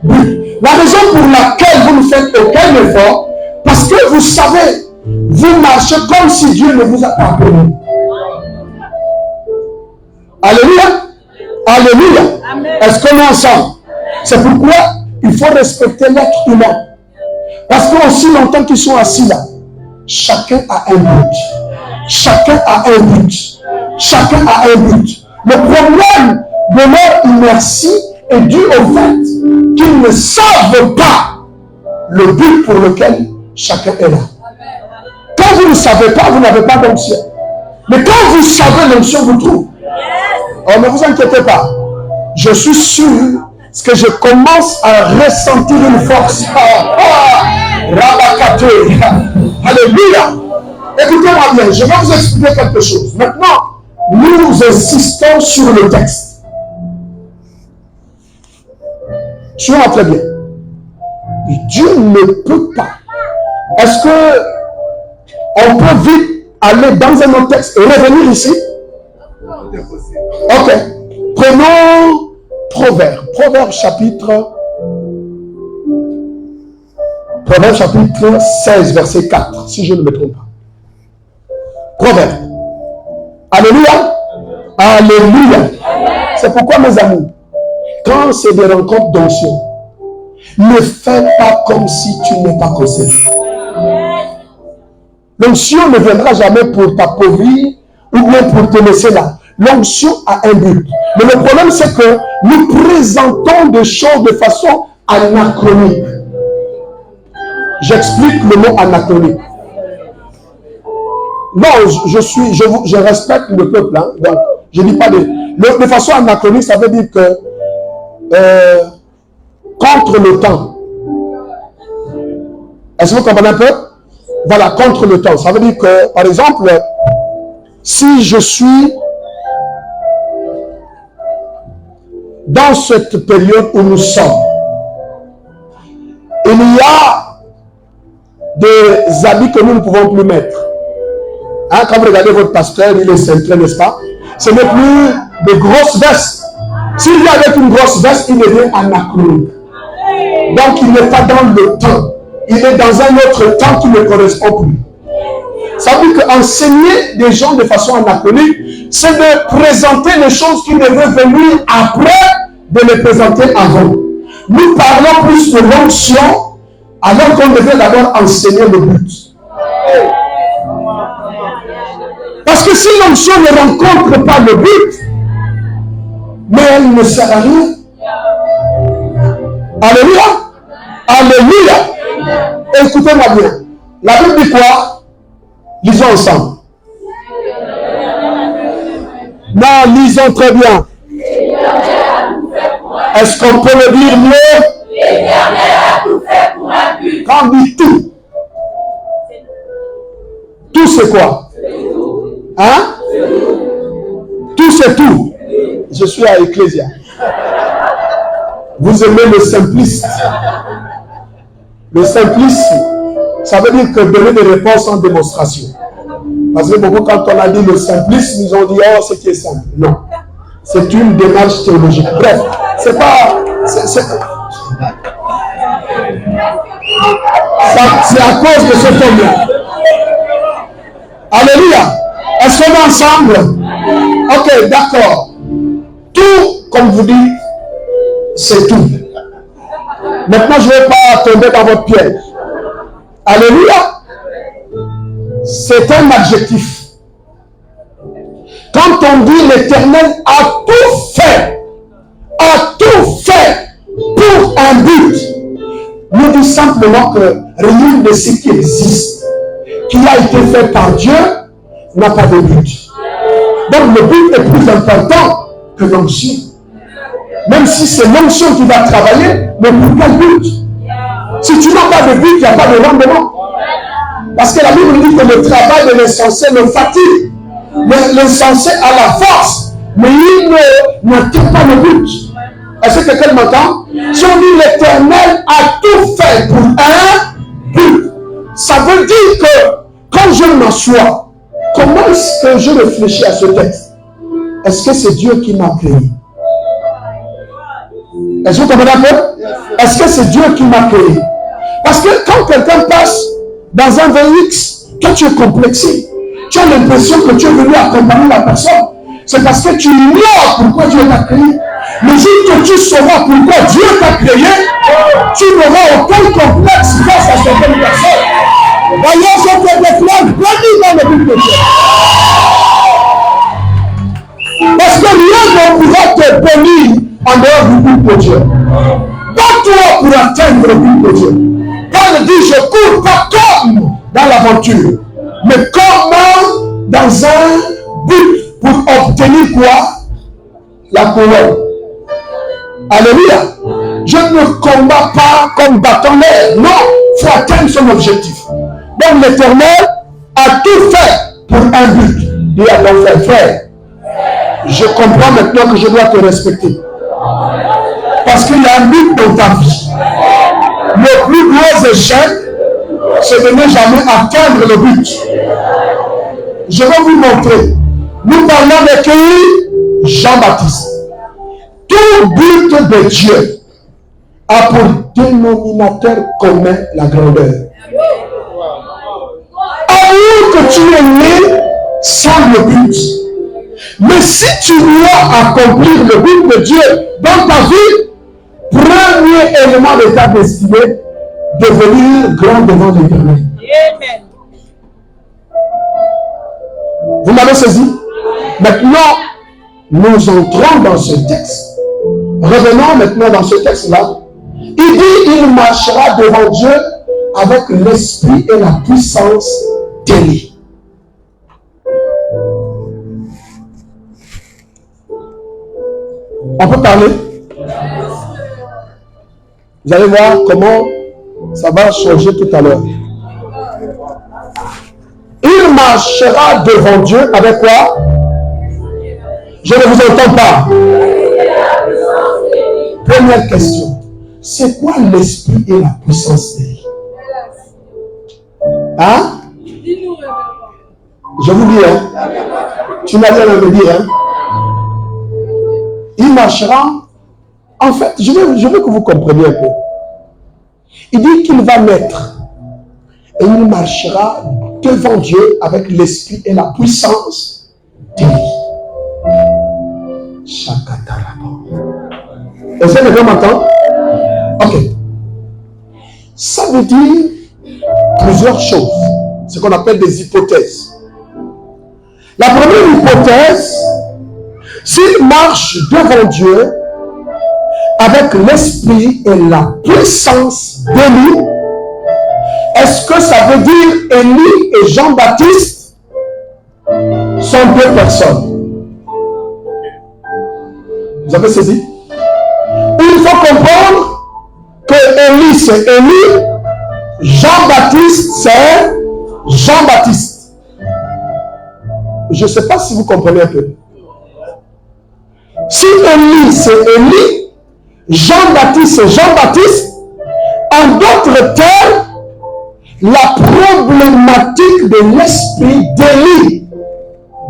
[SPEAKER 2] but. La raison pour laquelle vous ne faites aucun effort, parce que vous savez, vous marchez comme si Dieu ne vous a pas appelé. Alléluia. Alléluia. Est-ce qu'on est ensemble? C'est pourquoi il faut respecter l'être humain. Parce qu'aussi longtemps qu'ils sont assis là, chacun a un but. Chacun a un but. Chacun a un but. Le problème de leur inertie est dû au fait qu'ils ne savent pas le but pour lequel chacun est là. Quand vous ne savez pas, vous n'avez pas d'onction. Mais quand vous savez, l'onction vous trouve. Oh, ne vous inquiétez pas. Je suis sûr que je commence à ressentir une force. Rabakate. Alléluia. Écoutez-moi bien, je vais vous expliquer quelque chose. Maintenant, nous insistons sur le texte. Suivez-moi très bien. Dieu ne peut pas. Est-ce que on peut vite aller dans un autre texte et revenir ici? Ok. Prenons Proverbe chapitre 16, verset 4, si je ne me trompe pas. Proverbe. Alléluia. Alléluia. C'est pourquoi, mes amis, quand c'est des rencontres d'onction, ne fais pas comme si tu n'es pas concerné. L'onction ne viendra jamais pour t'appauvrir ou bien pour te laisser là. L'onction a un but. Mais le problème, c'est que nous présentons des choses de façon anachronique. J'explique le mot anachronique. Non, je respecte le peuple. Hein, donc, je ne dis pas de façon anachronique, ça veut dire que contre le temps. Est-ce que vous comprenez un peu? Voilà, contre le temps. Ça veut dire que, par exemple, si je suis dans cette période où nous sommes, il y a des habits que nous ne pouvons plus mettre. Hein, quand vous regardez votre pasteur, il est cintré, n'est-ce pas? Ce n'est plus de grosses vestes. S'il vient avec une grosse veste, il devient anachronique. Donc il n'est pas dans le temps. Il est dans un autre temps qui ne correspond plus. Ça veut dire qu'enseigner des gens de façon anachronique, c'est de présenter les choses qui devaient venir après de les présenter avant. Nous parlons plus de l'onction alors qu'on devait d'abord enseigner le but. Parce que si l'onction ne rencontre pas le but, mais elle ne sert à rien. Alléluia. Alléluia. Écoutez-moi bien. La Bible dit quoi? Lisons ensemble. Non, lisons très bien. Est-ce qu'on peut le dire mieux? L'Éternel a tout fait pour un but. Quand on dit tout, tout c'est quoi? Hein? Tout c'est tout. Je suis à Ecclésia. Vous aimez le simplisme. Le simplisme, ça veut dire que donner des réponses en démonstration. Parce que beaucoup, quand on a dit le simplisme, ils ont dit, oh, ce qui est simple. Non. C'est une démarche théologique. Bref, c'est pas... C'est à cause de ce thème-là. Alléluia. Est-ce qu'on est ensemble? Ok, d'accord. Tout, comme vous dites, c'est tout. Maintenant, je ne vais pas tomber dans votre piège. Alléluia. C'est un adjectif. Quand on dit l'Éternel a tout fait pour un but, nous dit simplement que rien de ce qui existe, qui a été fait par Dieu, n'a pas de but. Donc le but est plus important que l'onction. Même si c'est l'onction qui va travailler, mais pour quel but? Si tu n'as pas de but, il n'y a pas de rendement. Parce que la Bible dit que le travail de l'insensé le fatigue. L'insensé a la force, mais il n'atteint pas le but. Est-ce que quelqu'un m'entend? Si on dit l'Éternel a tout fait pour un but, ça veut dire que quand je m'assois, comment est-ce que je réfléchis à ce texte? Est-ce que c'est Dieu qui m'a créé? Est-ce que vous comprenez un peu? Est-ce que c'est Dieu qui m'a créé? Parce que quand quelqu'un passe dans un VX, toi tu es complexé. Tu as l'impression que tu es venu accompagner la personne. C'est parce que tu ignores pourquoi Dieu t'a créé. Le jour que tu sauras pourquoi Dieu t'a créé, tu n'auras aucun complexe face à certaines personnes. Voyons ce que des fleurs bénies dans le but de Dieu. Parce que rien ne pourra te bénir en dehors du but de Dieu. Pas toi pour atteindre le but de Dieu. Paul dit, je cours pas comme dans l'aventure, mais comme dans un but pour obtenir quoi? La couronne. Alléluia. Je ne combats pas comme bâton l'air. Non, il faut atteindre son objectif. Donc l'Éternel a tout fait pour un but. Il a donc fait, frère, je comprends maintenant que je dois te respecter. Parce qu'il y a un but dans ta vie. Le plus gros échec, c'est de ne jamais atteindre le but. Je vais vous montrer. Nous parlons de qui? Jean-Baptiste. Tout but de Dieu a pour dénominateur commun la grandeur. Alors que tu es né sans le but. Mais si tu dois accomplir le but de Dieu dans ta vie, premier élément de ta destinée, devenir grand devant l'Éternel. Vous m'avez saisi? Maintenant, nous entrons dans ce texte. Revenons maintenant dans ce texte-là. Il dit, il marchera devant Dieu avec l'esprit et la puissance d'Élie. On peut parler? Vous allez voir comment ça va changer tout à l'heure. Il marchera devant Dieu avec quoi? Je ne vous entends pas. Première question. C'est quoi l'esprit et la puissance d'Élie? Hein? Je vous dis, hein? Tu n'as rien à me dire, hein? Il marchera. En fait, je veux que vous compreniez un peu. Il dit qu'il va naître et il marchera devant Dieu avec l'esprit et la puissance d'Élie. Est-ce que quelqu'un m'entend? Ok. Ça veut dire plusieurs choses. Ce qu'on appelle des hypothèses. La première hypothèse, s'il marche devant Dieu avec l'esprit et la puissance d'Élie, est-ce que ça veut dire Élie et Jean-Baptiste sont deux personnes? Vous avez saisi? Il faut comprendre que Élie c'est Élie, Jean-Baptiste c'est Jean-Baptiste. Je ne sais pas si vous comprenez un peu. Si Élie c'est Élie, Jean-Baptiste c'est Jean-Baptiste, en d'autres termes, la problématique de l'esprit d'Élie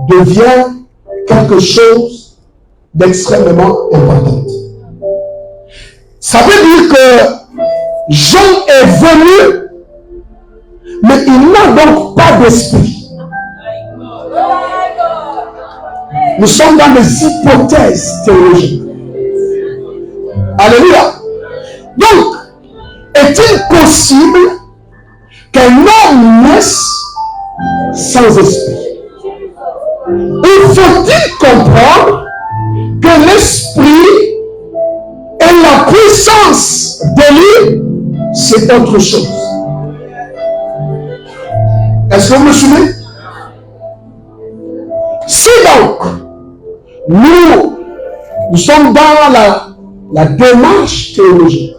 [SPEAKER 2] devient quelque chose d'extrêmement important. Ça veut dire que Jean est venu, mais il n'a donc pas d'esprit. Nous sommes dans des hypothèses théologiques. Alléluia. Donc, est-il possible qu'un homme naisse sans esprit? Il faut-il comprendre que l'esprit et la puissance d'Élie, c'est autre chose? Est-ce que vous me suivez? nous sommes dans la démarche théologique.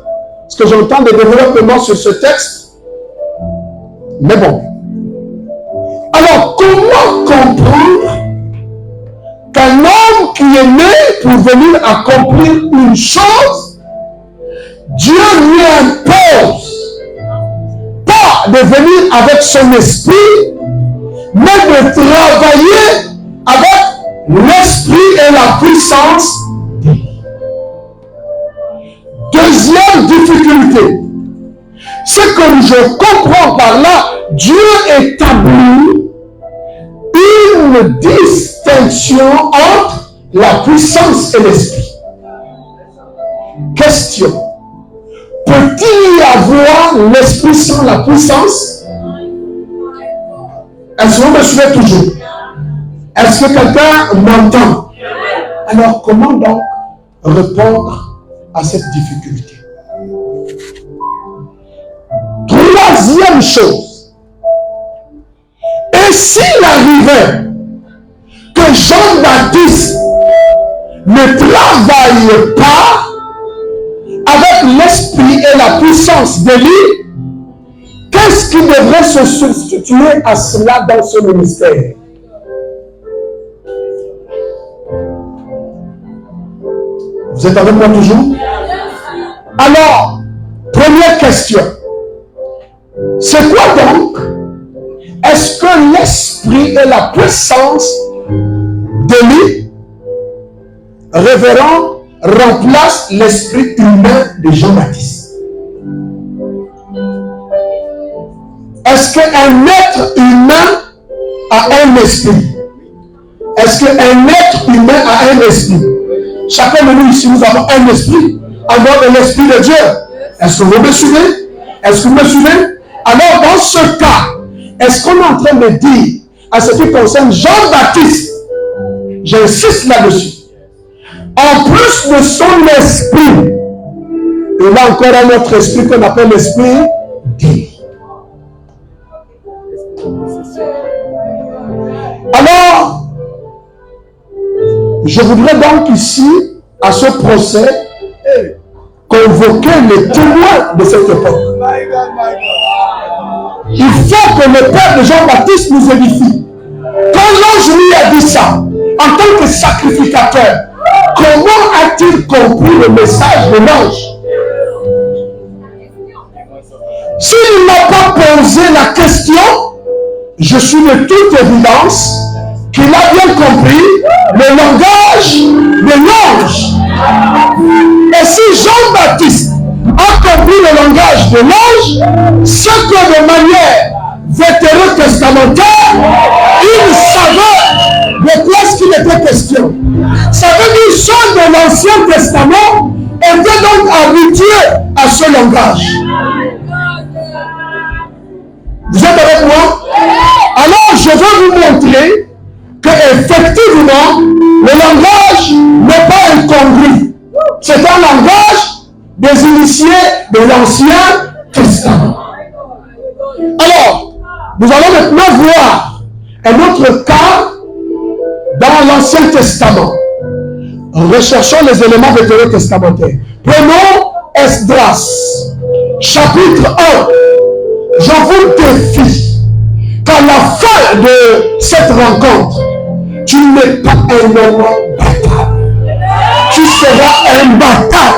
[SPEAKER 2] Est-ce que j'entends des développements sur ce texte? Mais bon. Alors, comment comprendre qu'un homme qui est né pour venir accomplir une chose, Dieu lui impose pas de venir avec son esprit, mais de travailler avec l'esprit et la puissance. Deuxième difficulté, c'est que je comprends par là, Dieu établit une distinction entre la puissance et l'esprit. Question. Peut-il y avoir l'esprit sans la puissance? Est-ce que vous me suivez toujours? Est-ce que quelqu'un m'entend? Alors, comment donc répondre à cette difficulté? Troisième chose. Et s'il arrivait que Jean-Baptiste ne travaille pas avec l'esprit et la puissance d'Élie, qu'est-ce qui devrait se substituer à cela dans ce ministère? Vous êtes avec moi toujours? Alors, première question. C'est quoi donc? Est-ce que l'esprit et la puissance d'Élie, révérend, remplace l'esprit humain de Jean-Baptiste? Est-ce qu'un être humain a un esprit? Est-ce qu'un être humain a un esprit? Chacun de nous ici, nous avons un esprit, en dehors de l'esprit de Dieu. Est-ce que vous me suivez? Est-ce que vous me suivez? Alors, dans ce cas, est-ce qu'on est en train de dire, à ce qui concerne Jean-Baptiste, j'insiste là-dessus, en plus de son esprit, il a encore un autre esprit qu'on appelle l'esprit d'Élie. Alors, je voudrais donc ici, à ce procès, convoquer les témoins de cette époque. Il faut que le père de Jean-Baptiste nous édifie. Quand l'ange lui a dit ça, en tant que sacrificateur, comment a-t-il compris le message de l'ange? S'il n'a pas posé la question, je suis de toute évidence qu'il a bien compris le langage de l'ange. Et si Jean-Baptiste a compris le langage de l'ange, c'est que de manière vétérotestamentaire, il savait de quoi est-ce qu'il était question. Ça veut dire que ceux de l'Ancien Testament étaient donc habitués à ce langage. Vous êtes avec moi? Alors je veux vous montrer que effectivement le langage n'est pas incongru. C'est un langage des initiés de l'Ancien Testament. Alors, nous allons maintenant voir un autre cas dans l'Ancien Testament. Recherchons les éléments vétérotestamentaires. Prenons Esdras, chapitre 1. Je vous défie qu'à la fin de cette rencontre, tu n'es pas un homme battable. Tu seras un bâtard.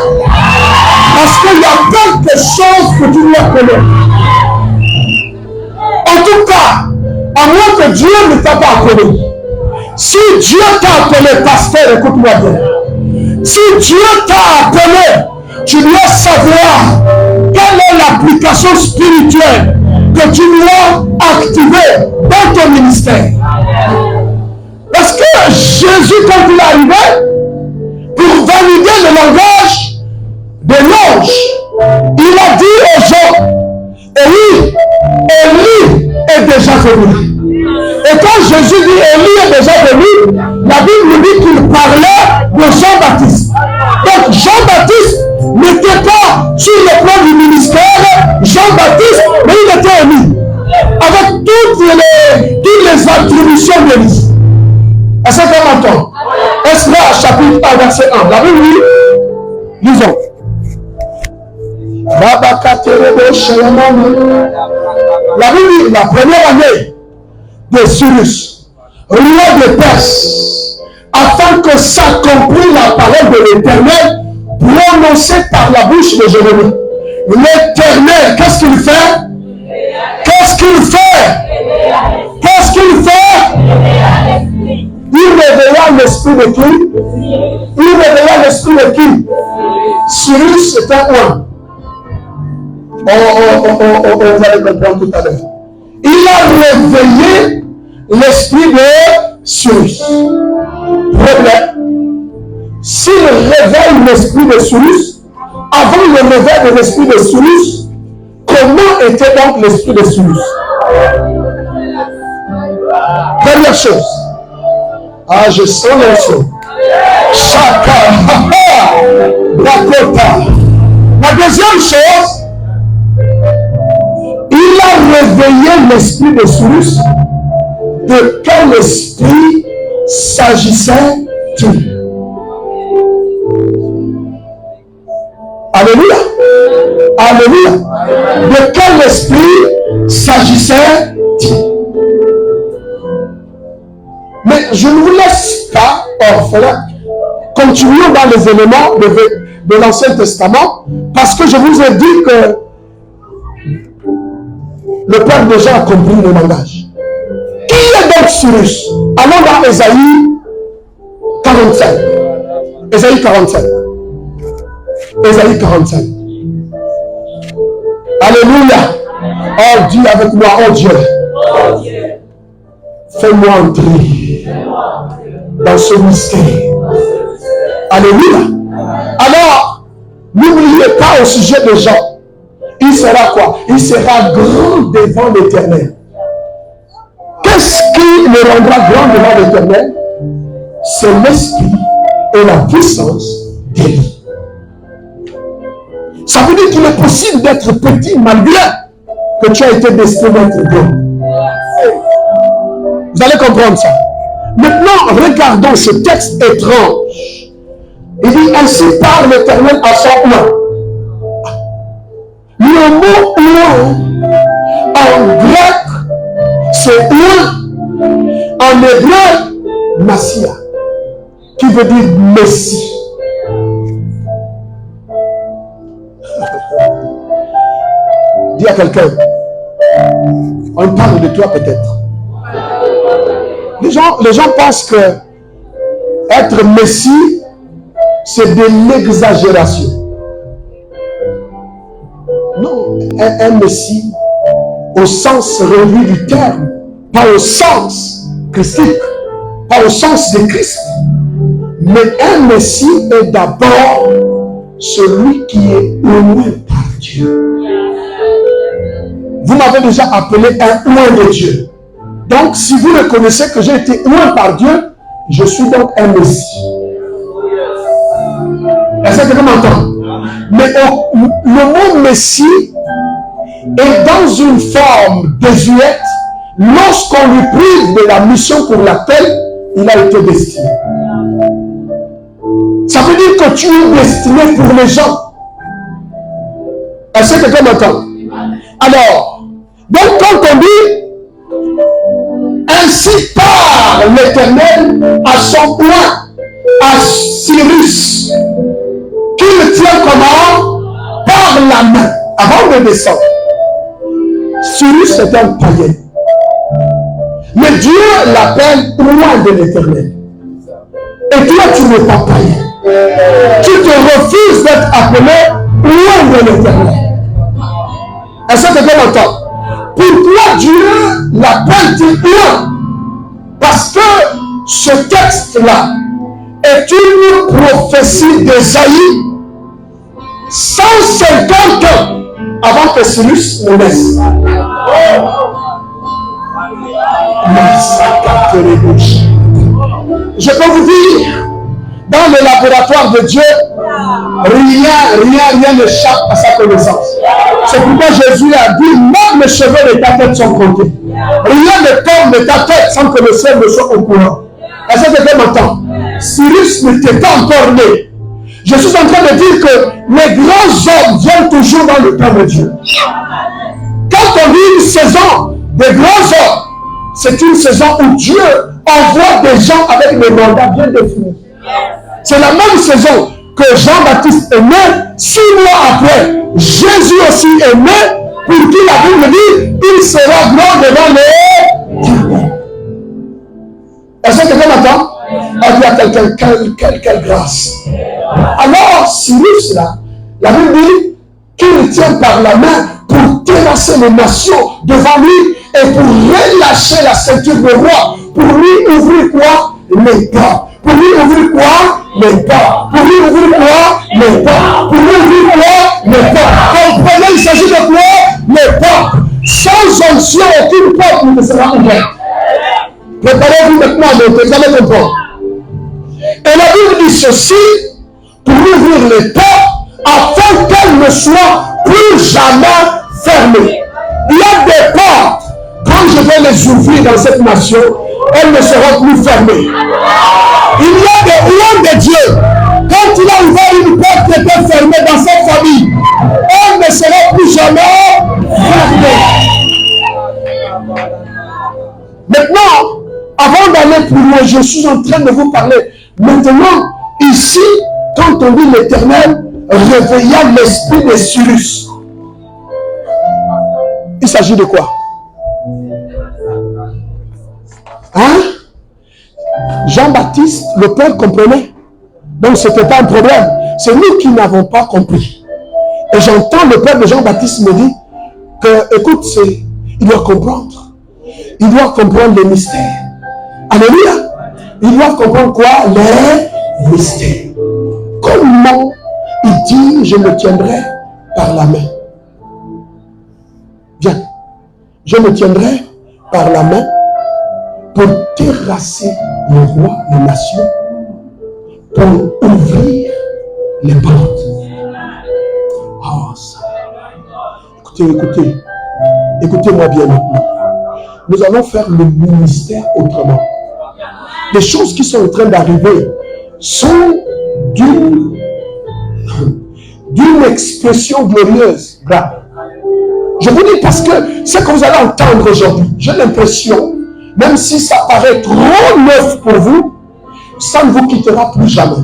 [SPEAKER 2] Parce qu'il y a quelque chose que tu dois connaître. En tout cas, à moins que Dieu ne t'a pas appelé. Si Dieu t'a appelé pasteur, écoute-moi bien. Si Dieu t'a appelé, tu dois savoir quelle est l'application spirituelle que tu dois activer dans ton ministère. Parce que Jésus, quand il est arrivé, pour valider le langage de l'ange, il a dit aux gens, Élie est déjà venu. Et quand Jésus dit Élie est déjà venu, la Bible nous dit qu'il parlait de Jean-Baptiste. Donc Jean-Baptiste n'était pas sur le plan du ministère Jean-Baptiste, mais il était Élie. Avec toutes les attributions d'Élie. Est-ce que vous m'entendez? Esdras chapitre 1 verset 1. La Bible dit, lisons. La Bible dit, la première année de Cyrus, roi de Perse, afin que s'accomplisse la parole de l'Éternel prononcée par la bouche de Jérémie. L'Éternel, qu'est-ce qu'il fait? Qu'est-ce qu'il fait? Qu'est-ce qu'il fait? Il réveilla l'esprit de qui? Il réveilla l'esprit de qui? Cyrus était un. Vous allez comprendre tout à l'heure. Il a réveillé l'esprit de Cyrus. Problème. S'il réveille l'esprit de Cyrus, avant le réveil de l'esprit de Cyrus, comment était donc l'esprit de Cyrus? Première chose. Ah, je sens l'onction. Chaka, Rakota. La deuxième chose, il a réveillé l'esprit de Cyrus. De quel esprit s'agissait-il? Alléluia. Alléluia. De quel esprit s'agissait-il? Mais je ne vous laisse pas orphelin. Continuons dans les éléments de l'Ancien Testament, parce que je vous ai dit que le peuple déjà a compris le langage. Qui est donc Cyrus? Allons dans Ésaïe 45. Ésaïe 45. Ésaïe 45. Alléluia. Oh, dis avec moi, oh Dieu. Fais-moi entrer dans ce mystère. Alléluia. Alors, n'oubliez pas au sujet de Jean. Il sera quoi? Il sera grand devant l'Éternel. Qu'est-ce qui le rendra grand devant l'Éternel? C'est l'esprit et la puissance d'Élie. Ça veut dire qu'il est possible d'être petit malgré que tu as été destiné d'être grand. Vous allez comprendre ça. Maintenant, regardons ce texte étrange. Il dit, ainsi parle l'Éternel à son oint. Le mot oint, en grec, c'est oint, en hébreu, Massia, qui veut dire Messie. Dis à quelqu'un, on parle de toi peut-être. Les gens pensent que être Messie, c'est de l'exagération. Non, un Messie, au sens religieux du terme, pas au sens christique, pas au sens de Christ. Mais un Messie est d'abord celui qui est oint par Dieu. Vous m'avez déjà appelé un oint de Dieu. Donc, si vous reconnaissez que j'ai été oint par Dieu, je suis donc un Messie. Est-ce que quelqu'un m'entend? Mais le mot Messie est dans une forme désuète lorsqu'on lui prive de la mission pour laquelle il a été destiné. Ça veut dire que tu es destiné pour les gens. Est-ce que quelqu'un m'entend? Alors, donc quand on dit ainsi parle l'Éternel à son oint, à Cyrus, qu'il tient comment? Par la main, avant de descendre. Cyrus est un païen. Mais Dieu l'appelle oint de l'Éternel. Et toi, tu n'es pas païen. Tu te refuses d'être appelé oint de l'Éternel. Est-ce que quelqu'un m'entend? Pourquoi Dieu l'appelle-t-il oint? Parce que ce texte-là est une prophétie d'Ésaïe 150 ans avant que Cyrus ne naisse. Je peux vous dire, dans le laboratoire de Dieu, rien n'échappe à sa connaissance. C'est pourquoi Jésus a dit, même les cheveux de ta tête sont comptés. Rien ne tombe de ta tête sans que le ciel ne soit au courant. Est-ce que quelqu'un m'entend? Cyrus n'était pas encore né. Je suis en train de dire que les grands hommes viennent toujours dans le temps de Dieu. Quand on vit une saison des grands hommes, c'est une saison où Dieu envoie des gens avec des mandats bien définis. C'est la même saison que Jean-Baptiste est né. 6 mois après, Jésus aussi est né, pour qui la Bible dit, il sera grand devant les dieux. Est-ce que quelqu'un m'entend? Il y a quelqu'un, quelle grâce. Alors, Cyrus, là, la Bible dit qu'il tient par la main pour terrasser les nations devant lui et pour relâcher la ceinture de roi, pour lui ouvrir quoi? Les portes. Pour lui ouvrir quoi? Les portes. Pour lui ouvrir quoi? Les portes. Pour lui ouvrir quoi? Les portes. Comprenez, il s'agit de quoi? Les portes. Sans onction, aucune porte ne sera ouverte. Préparez-vous maintenant à monter, vous allez comprendre. Et la Bible dit ceci, pour ouvrir les portes, afin qu'elles ne soient plus jamais fermées. Il y a des portes, quand je vais les ouvrir dans cette nation, elles ne seront plus fermées. Il y a des rois de Dieu, quand il a ouvert une porte qui était fermée dans cette famille, elles ne seront plus jamais fermées. Maintenant, avant d'aller plus loin, je suis en train de vous parler. Maintenant, ici, quand on dit l'Éternel réveilla l'esprit de Cyrus, il s'agit de quoi? Hein? Jean-Baptiste, le Père comprenait. Donc ce n'était pas un problème. C'est nous qui n'avons pas compris. Et j'entends le Père de Jean-Baptiste me dire que, écoute, il doit comprendre. Il doit comprendre les mystères. Alléluia. Il doit comprendre quoi? Les mystères. Comment il dit, je me tiendrai par la main. Bien. Je me tiendrai par la main pour terrasser les rois, les nations, pour ouvrir les portes. Oh, ça. Écoutez-moi bien maintenant. Nous allons faire le ministère autrement. Les choses qui sont en train d'arriver sont d'une expression glorieuse, grave. Je vous dis parce que ce que vous allez entendre aujourd'hui, j'ai l'impression, même si ça paraît trop neuf pour vous, ça ne vous quittera plus jamais.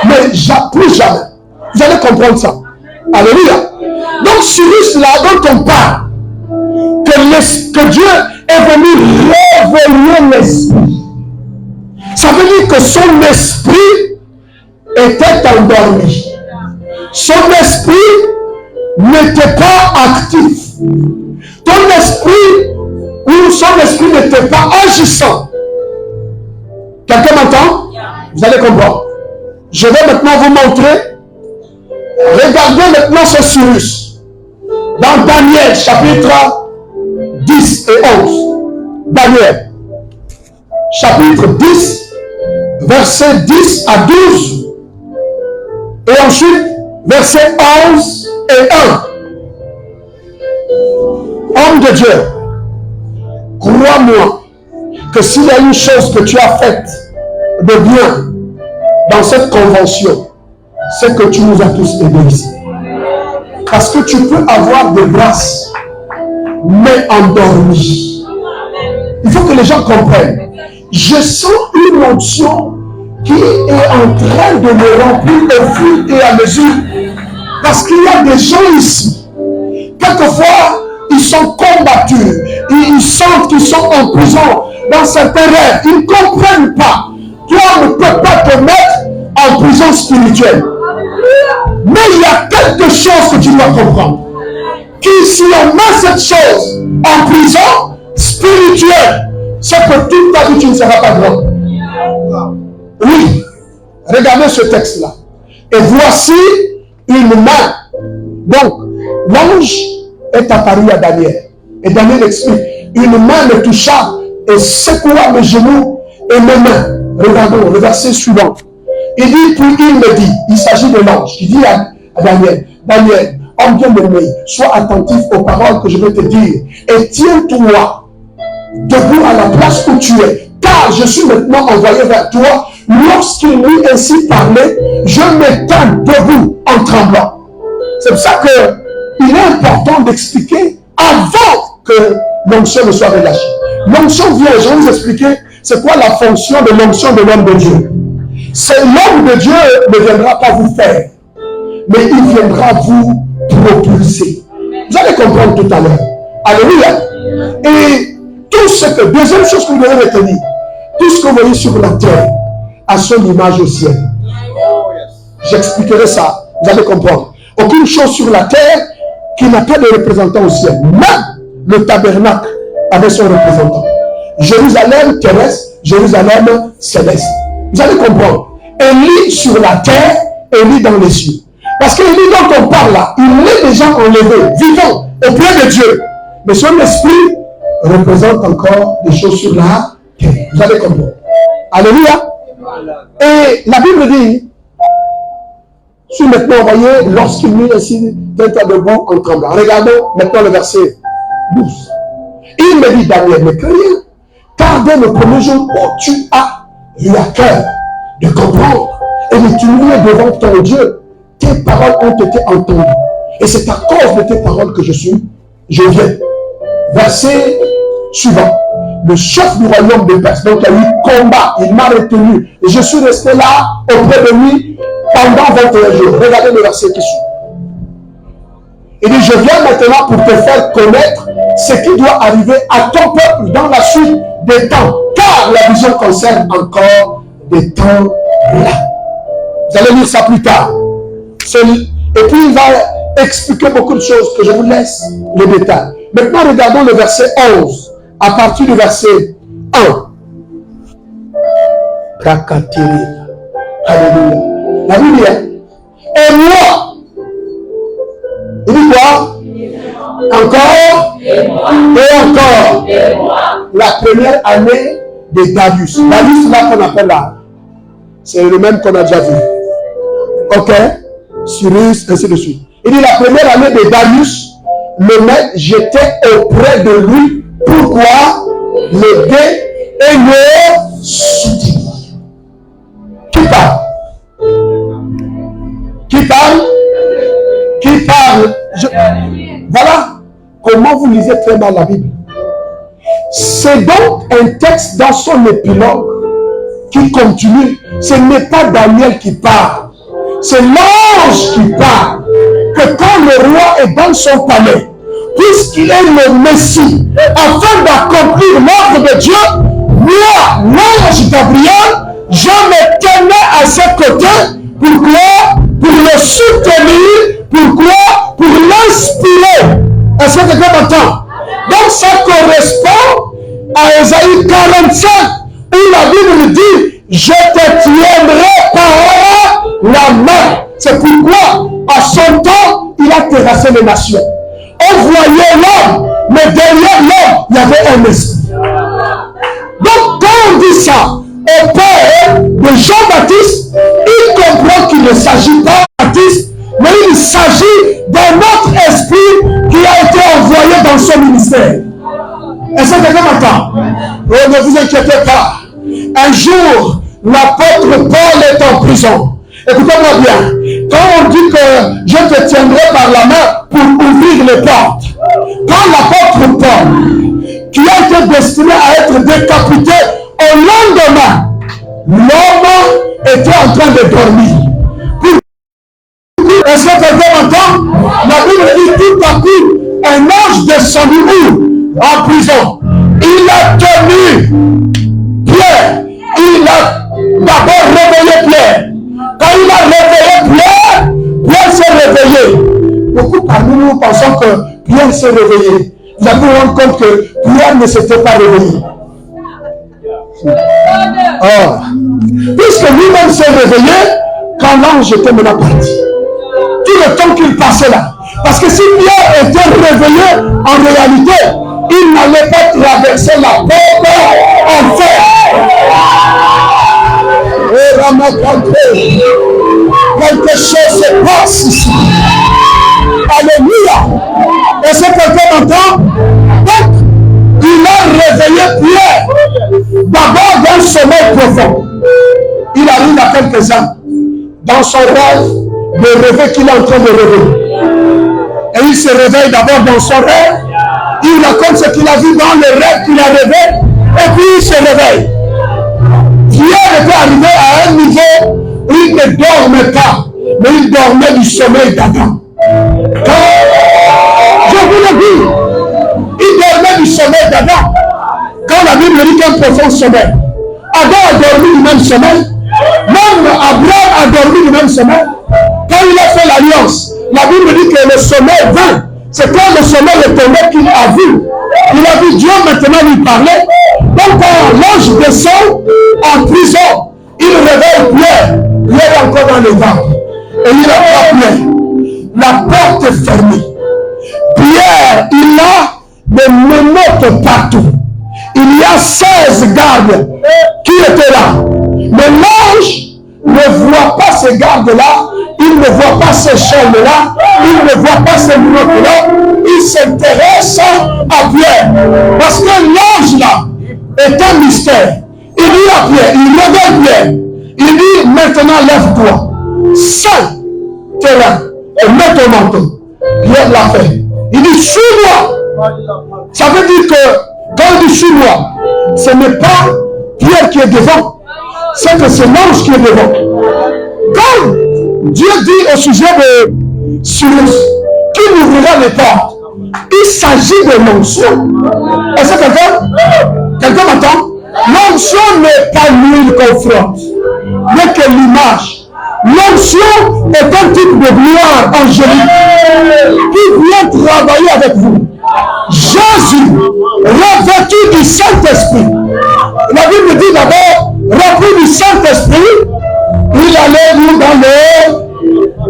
[SPEAKER 2] Mais plus jamais. Vous allez comprendre ça. Alléluia. Donc Cyrus là dont on parle, que Dieu est venu réveiller l'esprit. Ça veut dire que son esprit était endormi. Son esprit n'était pas actif. Ton esprit ou son esprit n'était pas agissant. Quelqu'un m'entend? Vous allez comprendre. Je vais maintenant vous montrer. Regardez maintenant ce Cyrus. Dans Daniel chapitre 10 et 11. Daniel chapitre 10, verset 10 à 12. Et ensuite, verset 11 et 1. Homme de Dieu, crois-moi que s'il y a une chose que tu as faite de bien dans cette convention, c'est que tu nous as tous aidés ici. Parce que tu peux avoir des grâces, mais endormies. Il faut que les gens comprennent. Je sens une onction qui est en train de me remplir au fur et à mesure. Parce qu'il y a des gens ici, quelquefois, ils sont combattus, ils sentent qu'ils sont en prison dans certains rêves, ils ne comprennent pas. Toi ne peux pas te mettre en prison spirituelle. Mais il y a quelque chose que tu dois comprendre. Que si on met cette chose en prison spirituelle, c'est que toute ta vie tu ne seras pas droit. Oui, regardez ce texte-là. Et voici une main. Donc, l'ange est apparu à Daniel. Et Daniel explique, une main me toucha et secoua mes genoux et mes mains. Regardons le verset suivant. Il dit, puis il me dit, il s'agit de l'ange. Il dit à Daniel, Daniel, homme bien-aimé, sois attentif aux paroles que je vais te dire et tiens-toi debout à la place où tu es, car je suis maintenant envoyé vers toi lorsqu'il lui ainsi parlait, je m'étends debout en tremblant. C'est pour ça qu'il est important d'expliquer avant que l'onction ne soit relâchée. L'onction vient, je vais vous expliquer c'est quoi la fonction de l'onction de l'homme de Dieu. C'est l'homme de Dieu ne viendra pas vous faire, mais il viendra vous propulser. Vous allez comprendre tout à l'heure. Alléluia. Et tout ce que, deuxième chose que vous devez retenir, tout ce que vous voyez sur la terre a son image au ciel. J'expliquerai ça, vous allez comprendre. Aucune chose sur la terre qui n'a pas de représentant au ciel. Même le tabernacle avait son représentant. Jérusalem terrestre, Jérusalem céleste. Vous allez comprendre. Élie sur la terre, Élie dans les cieux. Parce que Élie dont on parle là, il est déjà enlevé, vivant, auprès de Dieu. Mais son esprit représente encore des choses sur la terre. Vous allez comprendre. Alléluia. Et la Bible dit, si maintenant vous voyez, lorsqu'il mit ainsi, tête debout en tremblant. Regardons maintenant le verset 12. Il me dit, Daniel, ne crains rien, car dès le premier jour où tu as eu à cœur de comprendre et de t'humilier devant ton Dieu, tes paroles ont été entendues. Et c'est à cause de tes paroles que je viens. Verset suivant. Le chef du royaume de Perse, donc il y a eu combat, il m'a retenu. Et je suis resté là auprès de lui pendant 21 jours. Regardez le verset qui suit. Il dit, je viens maintenant pour te faire connaître ce qui doit arriver à ton peuple dans la suite des temps. Car la vision concerne encore des temps là. Vous allez lire ça plus tard. Et puis il va expliquer beaucoup de choses que je vous laisse les détails. Maintenant regardons le verset 11. À partir du verset 1. Alléluia. La Bible dit, et moi, il dit quoi? Encore et encore. La première année de Darius. Darius, là qu'on appelle là, c'est le même qu'on a déjà vu. Ok? Cyrus, ainsi de suite. Il dit la première année de Darius, le maître, j'étais auprès de lui. Pourquoi l'aider et le soutenir? Qui parle? Qui parle? Qui parle? Voilà comment vous lisez très mal la Bible. C'est donc un texte dans son épilogue qui continue. Ce n'est pas Daniel qui parle. C'est l'ange qui parle. Que quand le roi est dans son palais, puisqu'il est le Messie, afin d'accomplir l'ordre de Dieu, moi, l'ange Gabriel, je me tenais à ses côtés. Pourquoi? Pour le soutenir. Pourquoi? Pour l'inspirer. Est-ce que quelqu'un m'entend? Donc ça correspond à Ésaïe 45, où la Bible dit, je te tiendrai par la main. C'est pourquoi, à son temps, il a terrassé les nations. On voyait l'homme, mais derrière l'homme, il y avait un esprit. Donc, quand on dit ça au père de Jean-Baptiste, il comprend qu'il ne s'agit pas de Baptiste, mais il s'agit d'un autre esprit qui a été envoyé dans son ministère. Est-ce que quelqu'un m'entend? Oh, ne vous inquiétez pas. Un jour, l'apôtre Paul est en prison. Écoutez-moi bien. Quand on dit que je te tiendrai par la main pour ouvrir les portes, quand l'apôtre Paul, qui a été destiné à être décapité, au lendemain, l'homme était en train de dormir. Est-ce que quelqu'un m'entend? La Bible dit tout à coup, un ange descendu où? En prison. Il a tenu Pierre. Il a d'abord réveillé Pierre. Quand il a réveillé Pierre, Pierre s'est réveillé. Beaucoup parmi nous pensons que Pierre s'est réveillé. Vous allez vous rendre compte que Pierre ne s'était pas réveillé. Or, puisque lui-même s'est réveillé quand l'ange était maintenant parti. Tout le temps qu'il passait là. Parce que si Pierre était réveillé, en réalité, il n'allait pas traverser la porte en fait. Quelque chose se passe ici. Alléluia. Est-ce que quelqu'un m'entend? Donc, il a réveillé Pierre d'abord d'un sommeil profond. Il quelques-uns, dans son rêve, de rêver qu'il est en train de rêver. Et il se réveille d'abord dans son rêve, il raconte ce qu'il a vu dans le rêve qu'il a rêvé, et puis il se réveille. Pierre était arrivé à un niveau où il ne dormait pas, mais il dormait du sommeil d'Adam. Je vous le dis, il dormait du sommeil d'Adam. Quand la Bible dit qu'un profond sommeil, Adam a dormi du même sommeil, même Abraham a dormi du même sommeil. Quand il a fait l'alliance, la Bible dit que le sommeil vint. C'est quand le sommeil est tombé qu'il a vu. Il a vu Dieu maintenant lui parler. Donc quand l'ange descend en prison, il réveille Pierre. Pierre est encore dans le ventre. Et il attrape Pierre. La porte est fermée. Pierre, il a des menottes partout. Il y a 16 gardes qui étaient là. Mais l'ange ne voit pas ces gardes-là, il ne voit pas ces chaînes-là, il ne voit pas ces menottes-là. Il s'intéresse à Pierre. Parce que l'ange-là est un mystère. Il dit à Pierre, il réveille Pierre. Il dit, maintenant lève-toi. Seul terrain et mets ton manteau. Pierre l'a fait. Il dit, suis-moi. Ça veut dire que quand il dit suis-moi, ce n'est pas Pierre qui est devant, c'est que c'est l'ange qui est devant. Quand Dieu dit au sujet de Cyrus qu'il ouvrira les portes, il s'agit de l'onction. Est-ce que quelqu'un m'entend? L'onction n'est pas l'huile qu'on frotte, mais que l'image. L'onction est un type de gloire angélique qui vient travailler avec vous. Jésus, revêtu du Saint-Esprit. La Bible dit d'abord, rempli du Saint-Esprit, il allait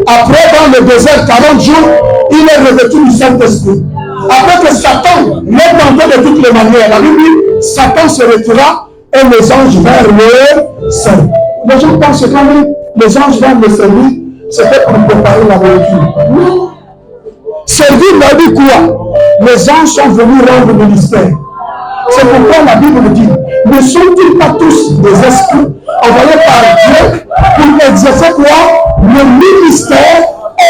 [SPEAKER 2] après dans le désert 40 jours, il est revêtu du Saint-Esprit. Après que Satan l'ait tenté de toutes les manières, la Bible dit, Satan se retira et les anges vinrent le servir. Les gens pensent que quand les anges vinrent le servir, c'était pour préparer la nourriture. Non. Servir m'a dit quoi? Les anges sont venus rendre le ministère. C'est pourquoi la Bible dit, ne sont-ils pas tous des esprits envoyés par Dieu pour exercer quoi? Le ministère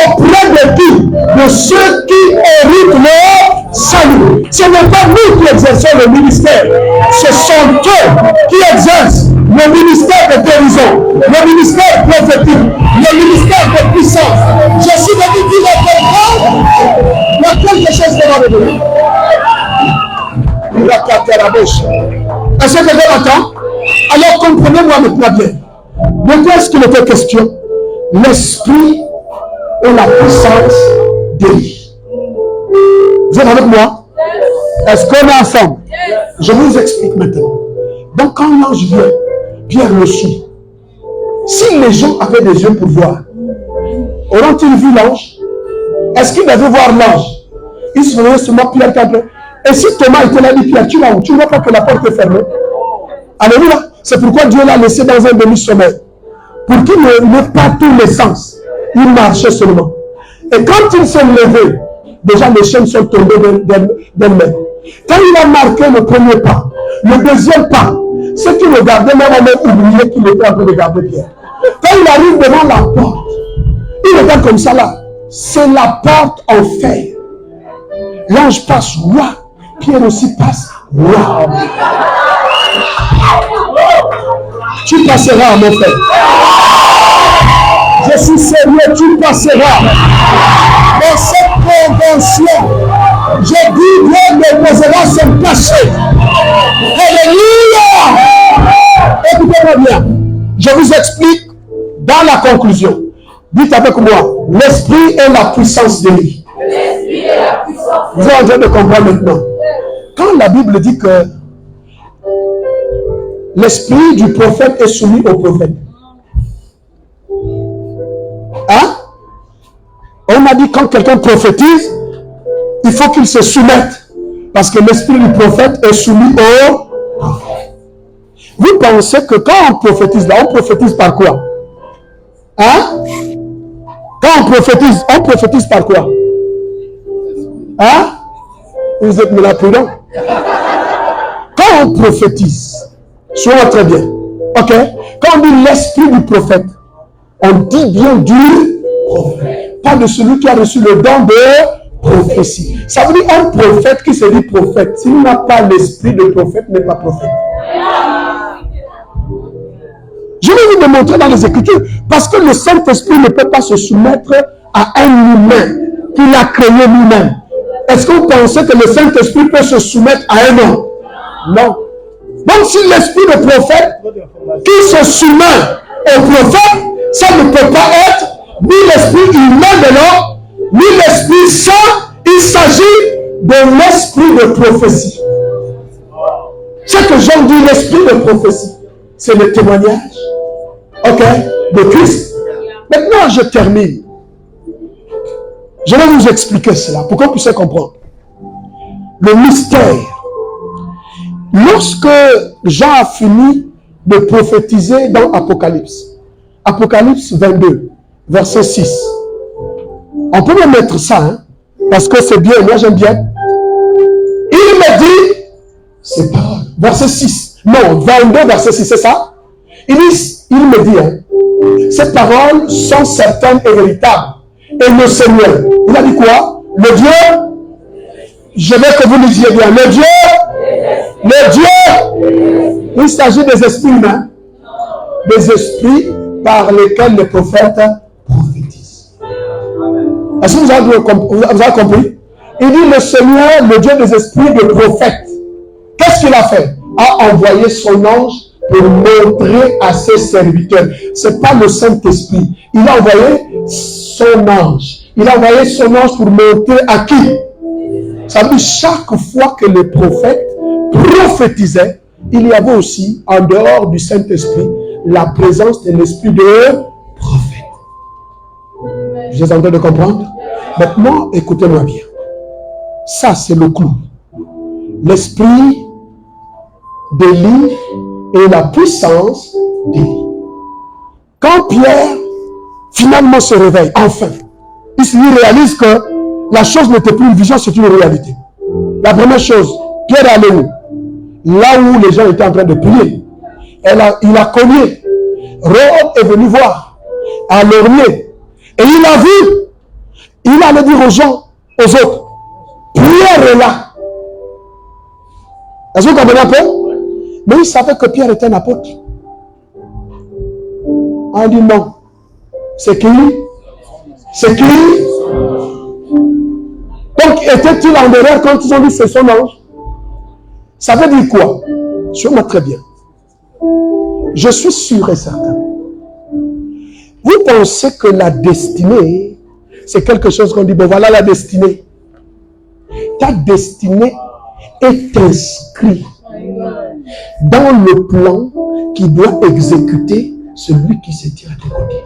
[SPEAKER 2] auprès de qui? De ceux qui héritent le salut. Ce n'est pas nous qui exerçons le ministère, ce sont eux qui exercent le ministère de guérison, le ministère prophétique, le ministère de puissance. Je suis venu dire à quelqu'un, il y a quelque chose qui va revenir. Est-ce que quelqu'un m'entend? Alors comprenez-moi maintenant bien. De quoi est-ce qu'il était question? L'esprit et la puissance de lui. Vous êtes avec moi? Est-ce qu'on est ensemble? Je vous explique maintenant. Donc quand l'ange vient, Pierre le suit. Si les gens avaient des yeux pour voir, auront-ils vu l'ange? Est-ce qu'ils devaient voir l'ange? Ils se faisaient seulement Pierre qu'après. Et si Thomas était là, dit Pierre, tu vas où? Tu ne vois pas que la porte est fermée? Alléluia. C'est pourquoi Dieu l'a laissé dans un demi-sommeil. Pour qu'il n'ait pas tous les sens. Il marchait seulement. Et quand il s'est levé, déjà les chaînes sont tombées d'elles-mêmes. Quand il a marqué le premier pas, le deuxième pas, ceux qui regardaient même ont oublié qu'il était en train de garder Pierre. Quand il arrive devant la porte, il regarde comme ça là. C'est la porte en fer. L'ange passe, waouh. Pierre aussi passe, waouh. Tu passeras, mon frère. Je suis sérieux, tu passeras. Dans cette convention, je dis, Dieu me posera son péché. Alléluia. Écoutez-moi bien. Je vous explique dans la conclusion. Dites avec moi, l'esprit et la puissance de lui. L'esprit et la puissance. Vous êtes en train de comprendre maintenant. Quand la Bible dit que l'esprit du prophète est soumis au prophète. Hein? On a dit quand quelqu'un prophétise, il faut qu'il se soumette. Parce que l'esprit du prophète est soumis au prophète. Vous pensez que quand on prophétise là, on prophétise par quoi? Hein? Quand on prophétise par quoi? Hein? Vous êtes là prudent. Quand on prophétise, soyez très bien, Ok? Quand on dit l'esprit du prophète, on dit bien du prophète. Pas de celui qui a reçu le don de prophétie. Ça veut dire un prophète qui se dit prophète. S'il n'a pas l'esprit de prophète, n'est pas prophète. Je vais vous démontrer dans les Écritures. Parce que le Saint-Esprit ne peut pas se soumettre à un humain qu'il a créé lui-même. Est-ce que vous pensez que le Saint-Esprit peut se soumettre à un homme? Non. Donc si l'esprit de prophète qui se soumet au prophète, ça ne peut pas être ni l'esprit humain de l'homme, ni l'esprit saint. Il s'agit de l'esprit de prophétie. Ce que Jean dit, l'esprit de prophétie, c'est le témoignage, ok, de Christ. Maintenant, je termine. Je vais vous expliquer cela pour que vous puissiez comprendre. Le mystère. Lorsque Jean a fini de prophétiser dans Apocalypse, Apocalypse 22, verset 6. On peut me mettre ça, hein, parce que c'est bien, moi j'aime bien. Il me dit, c'est pas verset 6. Non, 22, verset 6, c'est ça? Il me dit, hein, ces paroles sont certaines et véritables. Et le Seigneur, il a dit quoi? Le Dieu, je veux que vous le disiez bien, le Dieu, il s'agit des esprits humains, des esprits par lesquels les prophètes prophétisent. Est-ce que vous avez compris? Il dit le Seigneur, le Dieu des esprits de prophètes. Qu'est-ce qu'il a fait? A envoyé son ange pour montrer à ses serviteurs. Ce n'est pas le Saint-Esprit. Il a envoyé son ange. Il a envoyé son ange pour montrer à qui? Ça veut dire chaque fois que les prophètes prophétisaient, il y avait aussi, en dehors du Saint-Esprit, la présence de l'esprit de prophète. Vous êtes en train de comprendre? Maintenant, écoutez-moi bien. Ça, c'est le clou. L'esprit d'Élie et la puissance d'Élie. Quand Pierre finalement se réveille, enfin, il réalise que la chose n'était plus une vision, c'est une réalité. La première chose, Pierre est allé où? Là où les gens étaient en train de prier. Il a cogné. Rome est venu voir à l'ornier. Et il a vu. Il allait dire aux gens, aux autres, Pierre est là. Est-ce que vous comprenez un peu? Mais il savait que Pierre était un apôtre. On dit non. C'est qui? C'est qui? Donc, était-il en erreur quand ils ont dit c'est son ange? Ça veut dire quoi? Suis-moi très bien. Je suis sûr et certain. Vous pensez que la destinée, c'est quelque chose qu'on dit, bon voilà la destinée. Ta destinée est inscrite dans le plan qui doit exécuter celui qui se tient à tes côtés.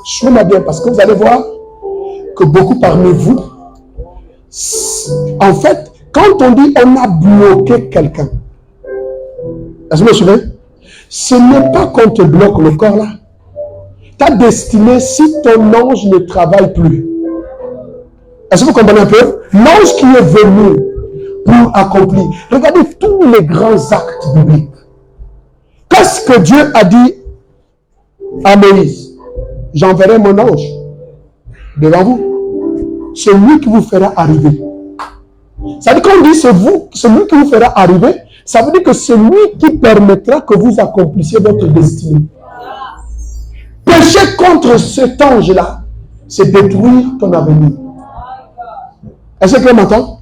[SPEAKER 2] Suis-moi bien, parce que vous allez voir que beaucoup parmi vous, en fait, quand on dit on a bloqué quelqu'un, est-ce que vous me suivez? Ce n'est pas qu'on te bloque le corps là. Ta destinée, si ton ange ne travaille plus, est-ce que vous comprenez un peu? L'ange qui est venu pour accomplir. Regardez tous les grands actes bibliques. Qu'est-ce que Dieu a dit à Moïse? J'enverrai mon ange devant vous. C'est lui qui vous fera arriver. Ça veut dire qu'on dit c'est vous, celui qui vous fera arriver, ça veut dire que c'est lui qui permettra que vous accomplissiez votre destinée. Pécher contre cet ange-là, c'est détruire ton avenir. Est-ce que quelqu'un m'entend?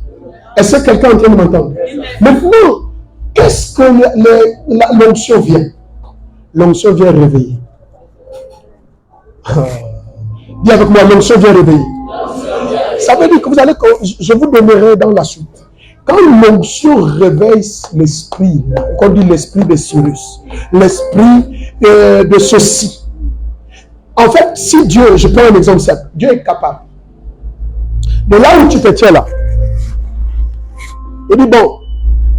[SPEAKER 2] Est-ce que quelqu'un est en train de m'entendre? Maintenant, qu'est-ce que l'onction vient? L'onction vient réveiller. Dis avec moi, l'onction vient réveiller. Ça veut dire que vous allez, je vous donnerai dans la suite. Quand l'onction réveille l'esprit, on dit l'esprit de Cyrus, l'esprit de ceci. En fait, si Dieu, je prends un exemple simple, Dieu est capable. De là où tu te tiens là, il dit bon,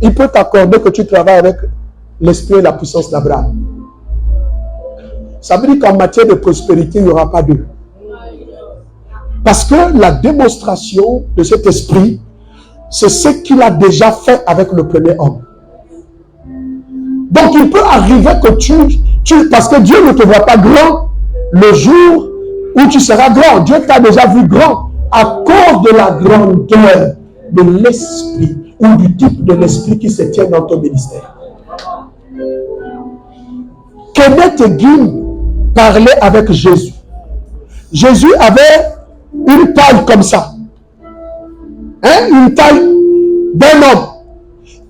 [SPEAKER 2] il peut t'accorder que tu travailles avec l'esprit et la puissance d'Abraham. Ça veut dire qu'en matière de prospérité, il n'y aura pas d'eux. Parce que la démonstration de cet esprit, c'est ce qu'il a déjà fait avec le premier homme. Donc il peut arriver que parce que Dieu ne te voit pas grand le jour où tu seras grand. Dieu t'a déjà vu grand à cause de la grandeur de l'esprit ou du type de l'esprit qui se tient dans ton ministère. Kenneth Hagin parlait avec Jésus. Jésus avait une taille comme ça. Une taille d'un homme.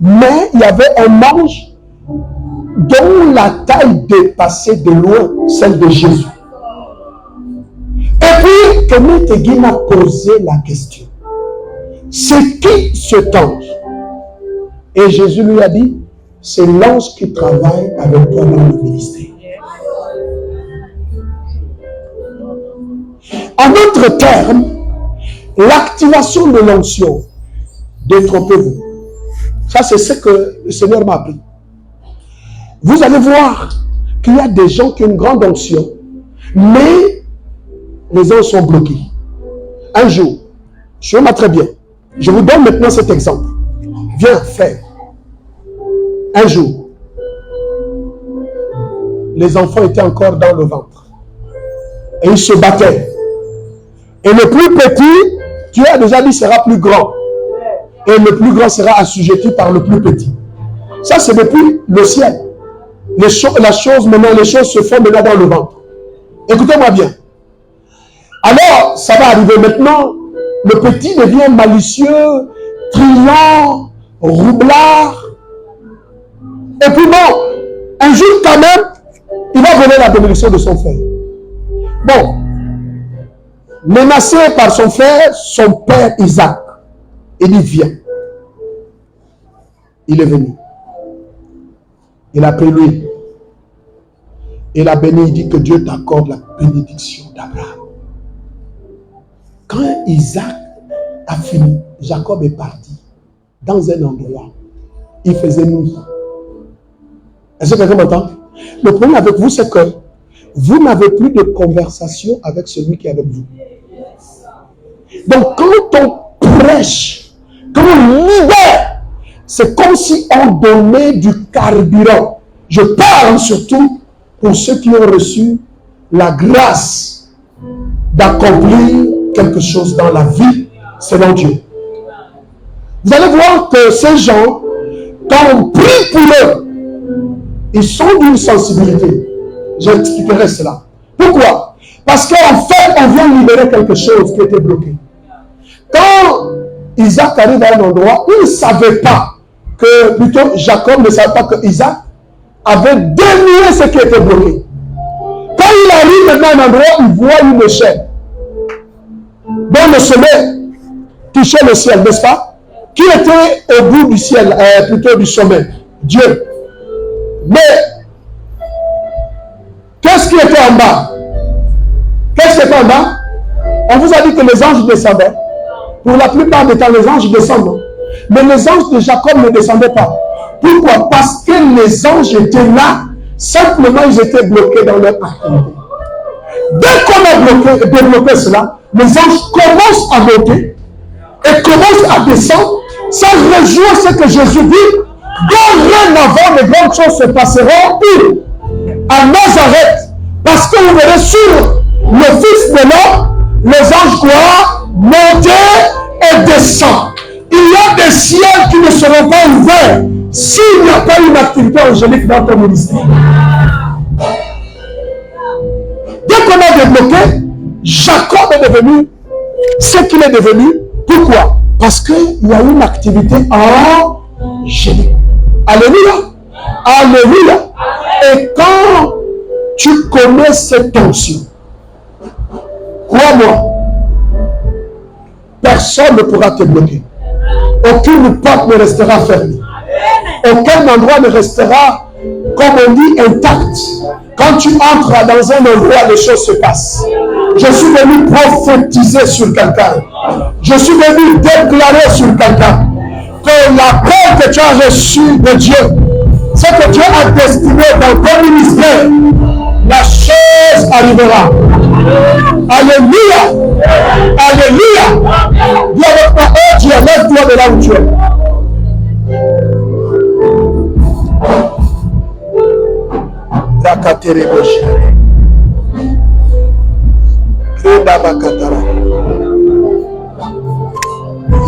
[SPEAKER 2] Mais il y avait un ange dont la taille dépassait de loin celle de Jésus. Et puis, Kenneth Hagin a posé la question. C'est qui cet ange? Et Jésus lui a dit, c'est l'ange qui travaille avec toi dans le ministère. En d'autres termes, l'activation de l'onction, détrompez-vous. Ça, c'est ce que le Seigneur m'a appris. Vous allez voir qu'il y a des gens qui ont une grande onction, mais les anges sont bloqués. Un jour, je m'en très bien. Je vous donne maintenant cet exemple. Viens, frère. Un jour, les enfants étaient encore dans le ventre. Et ils se battaient. Et le plus petit, Dieu a déjà dit, sera plus grand. Et le plus grand sera assujetti par le plus petit. Ça, c'est depuis le ciel. Les choses se font maintenant dans le ventre. Écoutez-moi bien. Alors, ça va arriver maintenant. Le petit devient malicieux, triant, roublard. Et puis bon, un jour quand même, il va voler la bénédiction de son frère. Bon, menacé par son frère, son père Isaac, il dit viens. Il est venu. Il a pris lui. Il a béni, il dit que Dieu t'accorde la bénédiction d'Abraham. Quand Isaac a fini, Jacob est parti dans un endroit. Il faisait nuit. Est-ce que quelqu'un m'entend? Le problème avec vous, c'est que vous n'avez plus de conversation avec celui qui est avec vous. Donc, quand on prêche, quand on libère, c'est comme si on donnait du carburant. Je parle surtout pour ceux qui ont reçu la grâce d'accomplir quelque chose dans la vie selon Dieu. Vous allez voir que ces gens, quand on prie pour eux, ils sont d'une sensibilité. J'expliquerai cela. Pourquoi? Parce qu'en fait, on vient libérer quelque chose qui était bloqué. Quand Isaac arrive à un endroit, il ne savait pas que, plutôt Jacob ne savait pas que Isaac avait dénié ce qui était bloqué. Quand il arrive dans un endroit, il voit une échelle dont le sommet touchait le ciel, n'est-ce pas? Qui était au bout du ciel, plutôt du sommet? Dieu. Mais, qu'est-ce qui était en bas? Qu'est-ce qui était en bas? On vous a dit que les anges descendaient. Pour la plupart des temps, les anges descendent. Mais les anges de Jacob ne descendaient pas. Pourquoi? Parce que les anges étaient là, simplement ils étaient bloqués dans leur activité. Dès qu'on a développé cela, les anges commencent à monter et commencent à descendre. Ça rejoint ce que Jésus dit. Dorénavant, les grandes choses se passeront où? À Nazareth. Parce que vous verrez sur le Fils de l'homme, les anges quoi? Monter et descendre. Il y a des ciels qui ne seront pas ouverts s'il n'y a pas une activité angélique dans ton ministère. Dès qu'on a débloqué, Jacob est devenu ce qu'il est devenu. Pourquoi? Parce qu'il y a une activité angélique. Alléluia. Alléluia. Et quand tu connais cette tension, crois-moi, personne ne pourra te bloquer. Aucune porte ne restera fermée. Aucun endroit ne restera, comme on dit, intact. Quand tu entres dans un endroit, les choses se passent. Je suis venu prophétiser sur quelqu'un. Je suis venu déclarer sur quelqu'un que la paix que tu as reçue de Dieu, ce que Dieu a destiné dans ton ministère, la chose arrivera. Alléluia. Alléluia. Dis avec moi, oh Dieu, lève-toi de là où tu es. Dakatereboshi. Kedabakatara.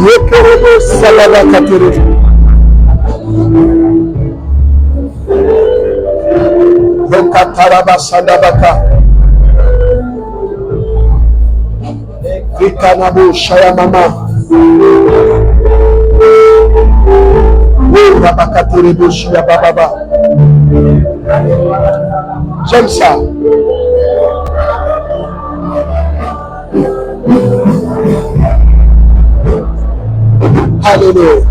[SPEAKER 2] Yekerebo Salabakatere. Vekataraba Sadabaka. Vikanabo Shayamama. Rabakaterebo Shiyababa. J'aime ça. Alléluia.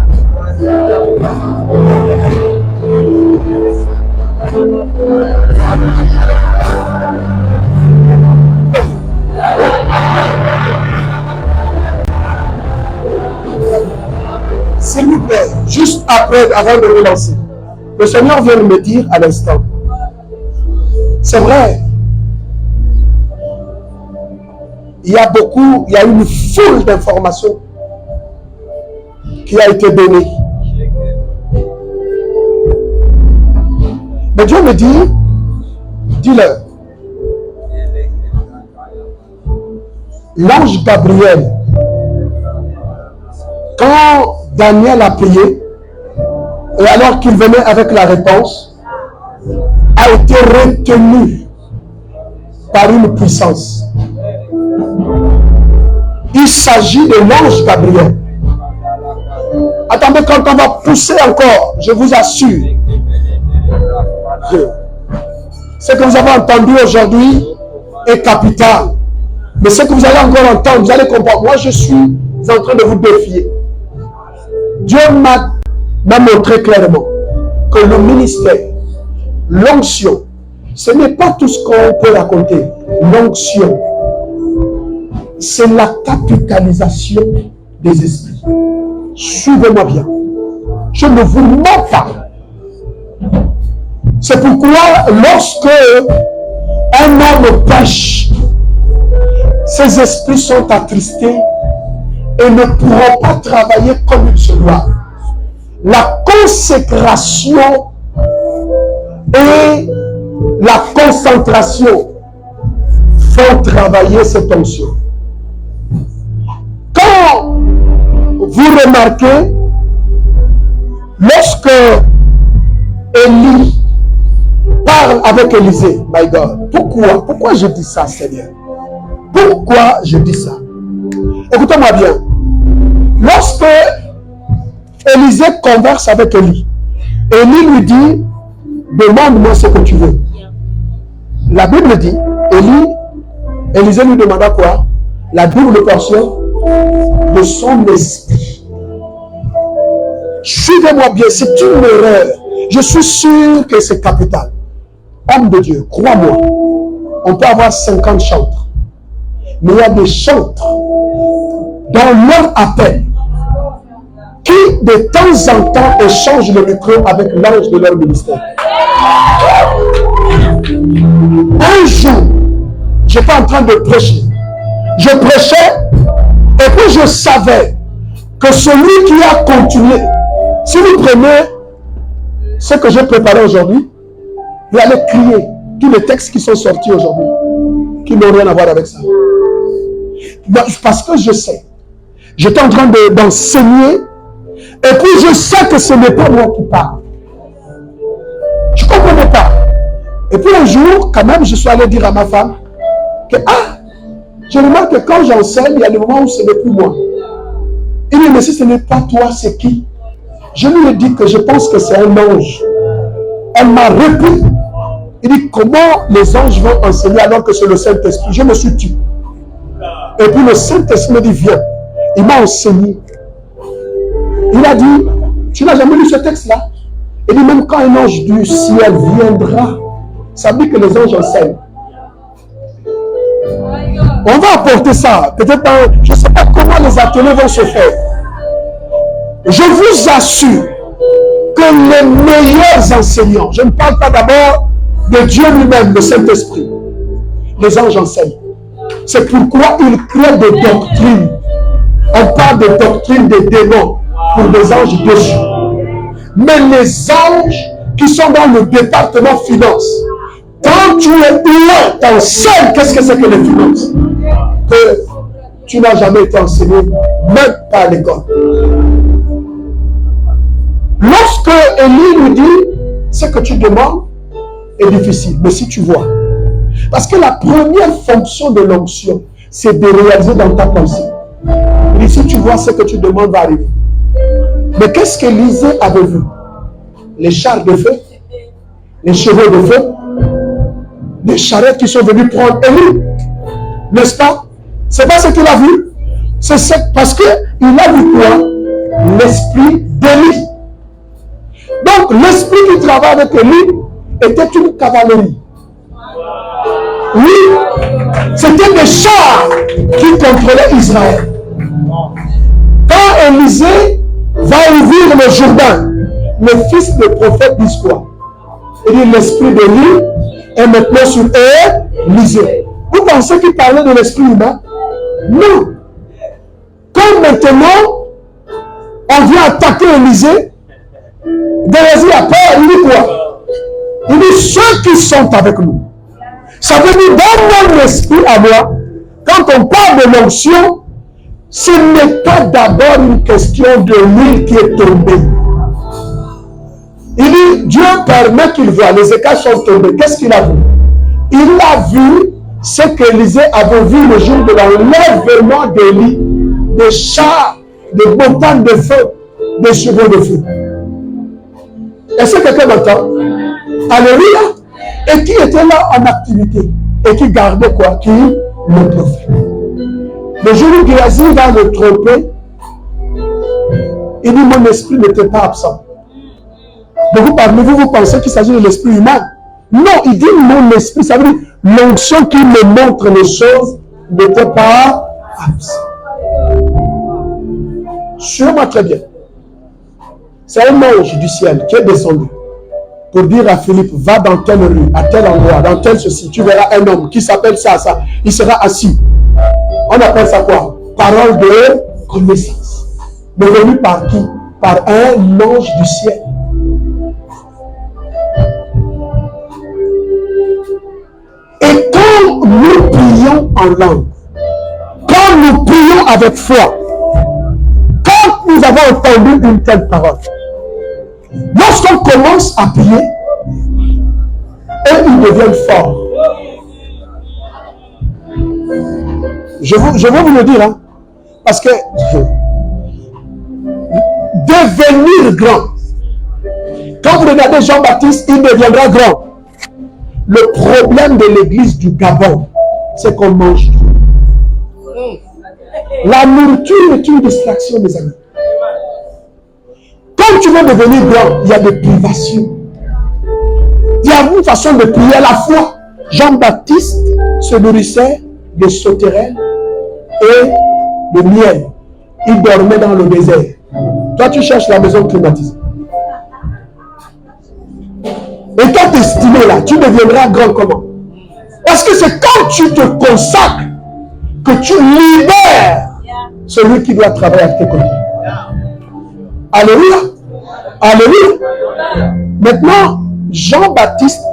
[SPEAKER 2] S'il vous plaît, juste après, avant de me lancer, le Seigneur vient de me dire à l'instant, c'est vrai, il y a une foule d'informations qui a été donnée. Mais Dieu me dit, dis-leur, l'ange Gabriel, quand Daniel a prié, et alors qu'il venait avec la réponse, a été retenu par une puissance. Il s'agit de l'ange Gabriel. Attendez, quand on va pousser encore, je vous assure, ce que vous avez entendu aujourd'hui est capital. Mais ce que vous allez encore entendre, vous allez comprendre. Moi, je suis en train de vous défier. Dieu m'a montré clairement que le ministère, l'onction, ce n'est pas tout ce qu'on peut raconter. L'onction, c'est la capitalisation des esprits. Suivez-moi bien. Je ne vous mens pas. C'est pourquoi lorsque un homme pêche, ses esprits sont attristés et ne pourront pas travailler comme il se doit. La consécration et la concentration font travailler cette onction. Quand vous remarquez, lorsque Élie parle avec Élisée, my God, pourquoi je dis ça, Seigneur? Pourquoi je dis ça? Écoutez-moi bien. Lorsque Élisée converse avec Élie, Élie lui dit, demande-moi ce que tu veux. La Bible dit, Élisée lui demanda quoi? La double portion de son esprit. Suivez-moi bien, c'est une erreur. Je suis sûr que c'est capital. Homme de Dieu, crois-moi, on peut avoir 50 chantres. Mais il y a des chantres dans leur appel qui de temps en temps échangent le micro avec l'ange de leur ministère. Un jour, je n'étais en train de prêcher. Je prêchais et puis je savais que celui qui a continué, si vous prenez ce que j'ai préparé aujourd'hui, vous allez crier tous les textes qui sont sortis aujourd'hui, qui n'ont rien à voir avec ça. Parce que je sais, j'étais en train d'enseigner, et puis je sais que ce n'est pas moi qui parle. Je ne comprenais pas. Et puis un jour, quand même, je suis allé dire à ma femme que, je remarque que quand j'enseigne, il y a des moments où ce n'est plus moi. Il dit, mais si ce n'est pas toi, c'est qui? Je lui ai dit que je pense que c'est un ange. Elle m'a repris. Il dit, comment les anges vont enseigner alors que c'est le Saint-Esprit? Je me suis tué. Et puis le Saint-Esprit me dit, viens. Il m'a enseigné. Il a dit, tu n'as jamais lu ce texte-là? Il dit, même quand un ange du ciel viendra, ça dit que les anges enseignent. On va apporter ça. Peut-être pas, je ne sais pas comment les ateliers vont se faire. Je vous assure que les meilleurs enseignants, je ne parle pas d'abord de Dieu lui-même, le Saint-Esprit, les anges enseignent. C'est pourquoi ils créent des doctrines. On parle de doctrines des démons pour des anges déchus. Mais les anges qui sont dans le département finance, quand tu es loin, t'es seul, qu'est-ce que c'est que les finances? Que tu n'as jamais été enseigné, même pas à l'école. Lorsque Élie lui dit, ce que tu demandes est difficile, mais si tu vois, parce que la première fonction de l'onction, c'est de réaliser dans ta pensée. Et si tu vois, ce que tu demandes va arriver. Mais qu'est-ce qu'Élisée avait vu? Les chars de feu, les chevaux de feu, des charrettes qui sont venus prendre Élie. N'est-ce pas? C'est pas ce qu'il a vu. C'est parce qu'il a vu quoi? L'esprit d'Élie. Donc l'esprit qui travaille avec Élie était une cavalerie. Oui, c'était des chars qui contrôlaient Israël. Quand Élisée va ouvrir le Jourdain, le fils du prophète dit quoi? Il dit l'esprit d'Élie est maintenant sur Élisée. Vous pensez qu'il parlait de l'esprit humain? Non. Quand maintenant on vient attaquer Élisée, Géasi a peur, il dit quoi? Il dit ceux qui sont avec nous. Ça veut dire dans mon esprit à moi, quand on parle de l'onction, ce n'est pas d'abord une question de l'huile qui est tombée. Il dit, Dieu permet qu'il voit, les écailles sont tombées. Qu'est-ce qu'il a vu? Il a vu ce qu'Élisée avait vu le jour de l'enlèvement d'Élie, des chars, des montagnes de feu, des chevaux de feu. Est-ce que quelqu'un m'entend? Alléluia. Et qui était là en activité? Et qui gardait quoi? Qui? Le prophète. Le jour où Géasi va le tromper, il dit mon esprit n'était pas absent. Beaucoup parmi vous, vous pensez qu'il s'agit de l'esprit humain. Non, il dit mon esprit, ça veut dire l'onction qui me montre les choses n'était pas absent. Sûrement très bien. C'est un ange du ciel qui est descendu pour dire à Philippe, va dans telle rue, à tel endroit, dans tel ceci, tu verras un homme qui s'appelle ça, ça. Il sera assis. On appelle ça quoi? Parole de connaissance. Mais venu par qui? Par un ange du ciel. Et quand nous prions en langue, quand nous prions avec foi, quand nous avons entendu une telle parole, lorsqu'on commence à prier, et ils deviennent forts. Je vais vous le dire, hein, parce que devenir grand, quand vous regardez Jean-Baptiste, il deviendra grand. Le problème de l'église du Gabon, c'est qu'on mange tout. La nourriture est une distraction, mes amis. Quand tu veux devenir grand, il y a des privations. Il y a une façon de prier à la fois. Jean-Baptiste se nourrissait de sauterelles et de miel. Il dormait dans le désert. Toi, tu cherches la maison climatisée. Et quand tu es estimé là, tu deviendras grand comment? Parce que c'est quand tu te consacres que tu libères celui qui doit travailler à tes côtés. Alléluia. Alléluia. Maintenant, Jean-Baptiste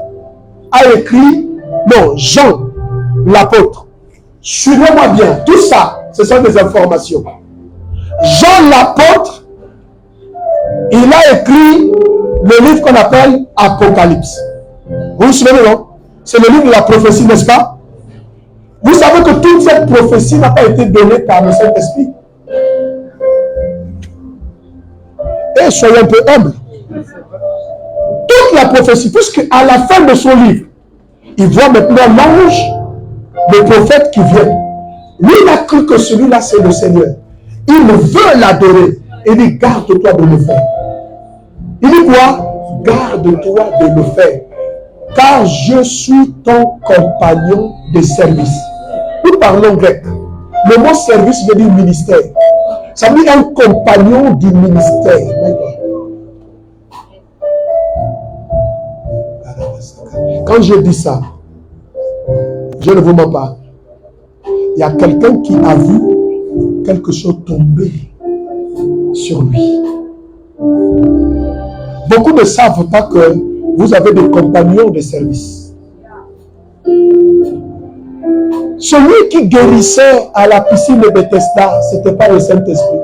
[SPEAKER 2] a écrit, non, Jean, l'apôtre. Suivez-moi bien. Tout ça, ce sont des informations. Jean l'apôtre, il a écrit le livre qu'on appelle Apocalypse. Vous vous souvenez, non? C'est le livre de la prophétie, n'est-ce pas? Vous savez que toute cette prophétie n'a pas été donnée par le Saint-Esprit. Et soyez un peu humble. Toute la prophétie, puisque à la fin de son livre, il voit maintenant l'ange, le prophète qui vient. Lui, il a cru que celui-là, c'est le Seigneur. Il veut l'adorer. Il dit, garde-toi de le faire. Il dit quoi? Garde-toi de le faire. Car je suis ton compagnon de service. Nous parlons grec. Le mot service veut dire ministère. Ça veut dire un compagnon du ministère. Quand je dis ça, je ne vous mens pas. Il y a quelqu'un qui a vu quelque chose tomber sur lui. Beaucoup ne savent pas que vous avez des compagnons de service. Celui qui guérissait à la piscine de Bethesda, ce n'était pas le Saint-Esprit.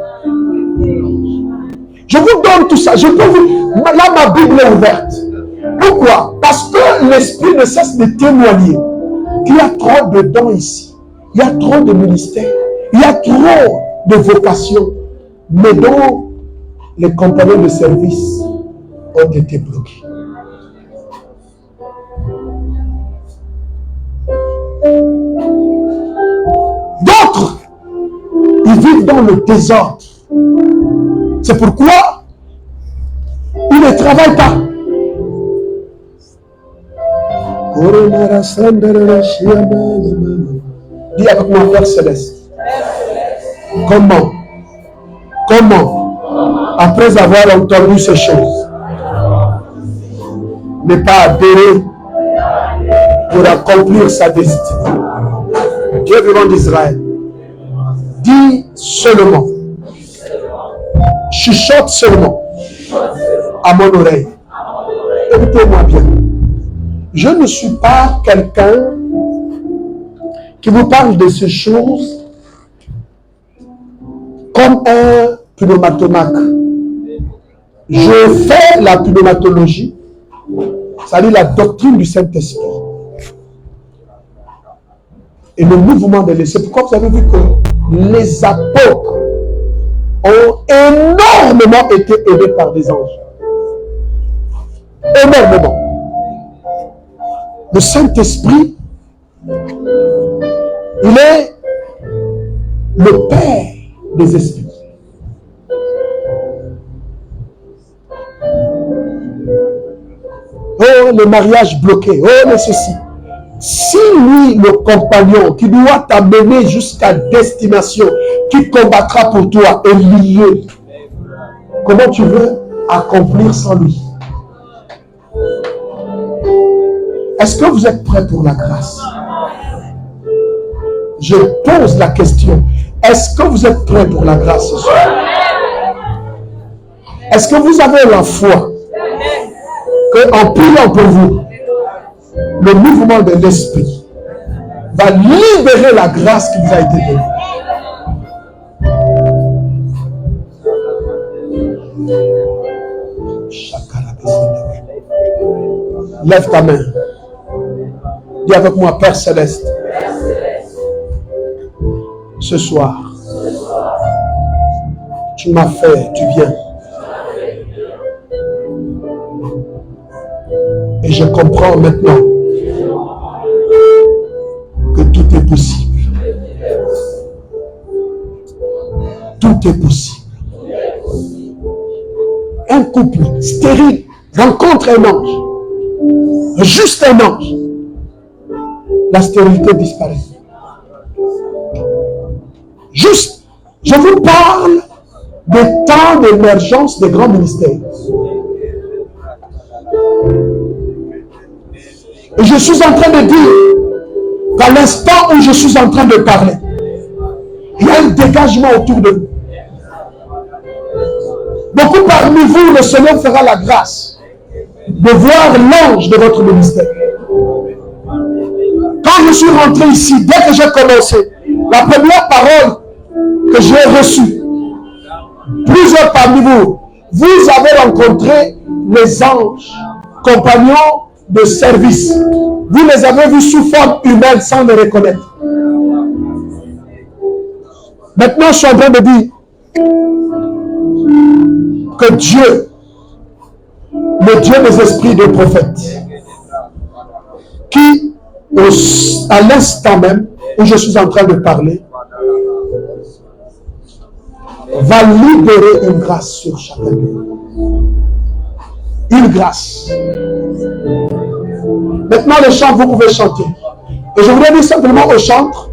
[SPEAKER 2] Je vous donne tout ça. Je peux vous... Là, ma Bible est ouverte. Pourquoi? Parce que l'Esprit ne cesse de témoigner qu'il y a trop de dons ici. Il y a trop de ministères. Il y a trop de vocations. Mais dont les compagnons de service ont été bloqués. D'autres, ils vivent dans le désordre. C'est pourquoi ils ne travaillent pas. Dis avec moi, Père Céleste. Comment, après avoir entendu ces choses, ne pas adhérer pour accomplir sa destinée? Dieu vivant d'Israël, dis seulement, chuchote seulement à mon oreille. Écoutez-moi bien. Je ne suis pas quelqu'un qui vous parle de ces choses comme un pneumatomaque. Je fais la pneumatologie, c'est-à-dire la doctrine du Saint-Esprit. Et le mouvement de l'Esprit. Pourquoi vous avez vu que les apôtres ont énormément été aidés par des anges. Énormément. Le Saint-Esprit, il est le Père des esprits. Oh, le mariage bloqué. Oh, le ceci. Si lui, le compagnon qui doit t'amener jusqu'à destination, qui combattra pour toi, est lié, comment tu veux accomplir sans lui? Est-ce que vous êtes prêts pour la grâce? Je pose la question. Est-ce que vous êtes prêts pour la grâce ce soir? Est-ce que vous avez la foi qu'en priant pour vous, le mouvement de l'Esprit va libérer la grâce qui vous a été donnée? Lève ta main. Dis avec moi, Père Céleste. Ce soir, tu m'as fait du bien. Et je comprends maintenant que tout est possible. Tout est possible. Un couple stérile rencontre un ange. Juste un ange. La stérilité disparaît. Juste, je vous parle des temps d'émergence des grands ministères. Et je suis en train de dire qu'à l'instant où je suis en train de parler, il y a un dégagement autour de vous. Beaucoup parmi vous, le Seigneur fera la grâce de voir l'ange de votre ministère. Quand je suis rentré ici, dès que j'ai commencé, la première parole que j'ai reçue, plusieurs parmi vous, vous avez rencontré les anges, compagnons de service. Vous les avez vus sous forme humaine sans les reconnaître. Maintenant, je suis en train de dire que Dieu, le Dieu des esprits des prophètes, qui, à l'instant même où je suis en train de parler, va libérer une grâce sur chacun de nous. Une grâce. Maintenant, les chants, vous pouvez chanter. Et je voudrais dire simplement aux chantres,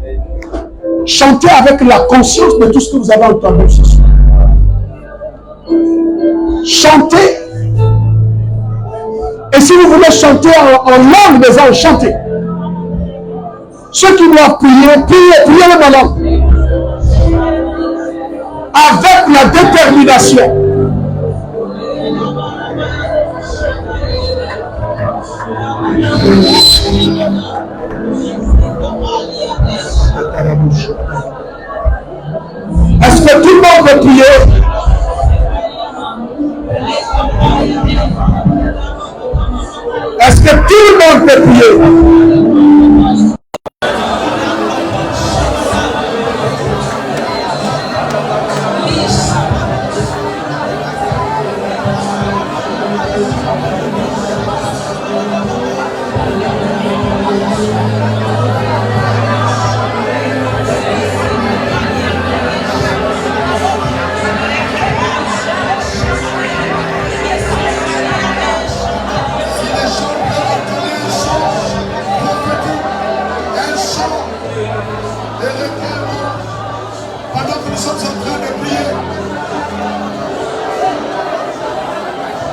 [SPEAKER 2] chantez avec la conscience de tout ce que vous avez entendu ce soir. Chantez. Et si vous voulez chanter en langue des anges, chantez. Ceux qui doivent prier, priez le moment. Avec la détermination. monde peut prier? Est-ce que tout le monde peut prier?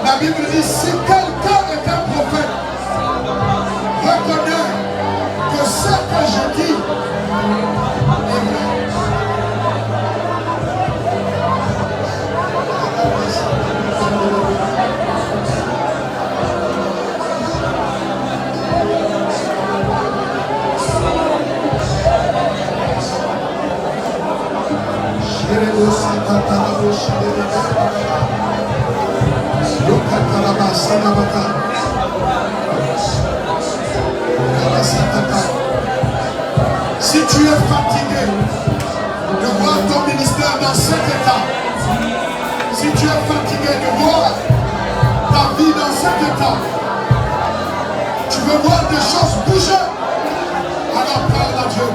[SPEAKER 1] La Bible dit, si quelqu'un est un prophète, reconnais que ce que je dis est vrai. Si tu es fatigué de voir ton ministère dans cet état, si tu es fatigué de voir ta vie dans cet état, tu veux voir des choses bouger, alors parle à Dieu.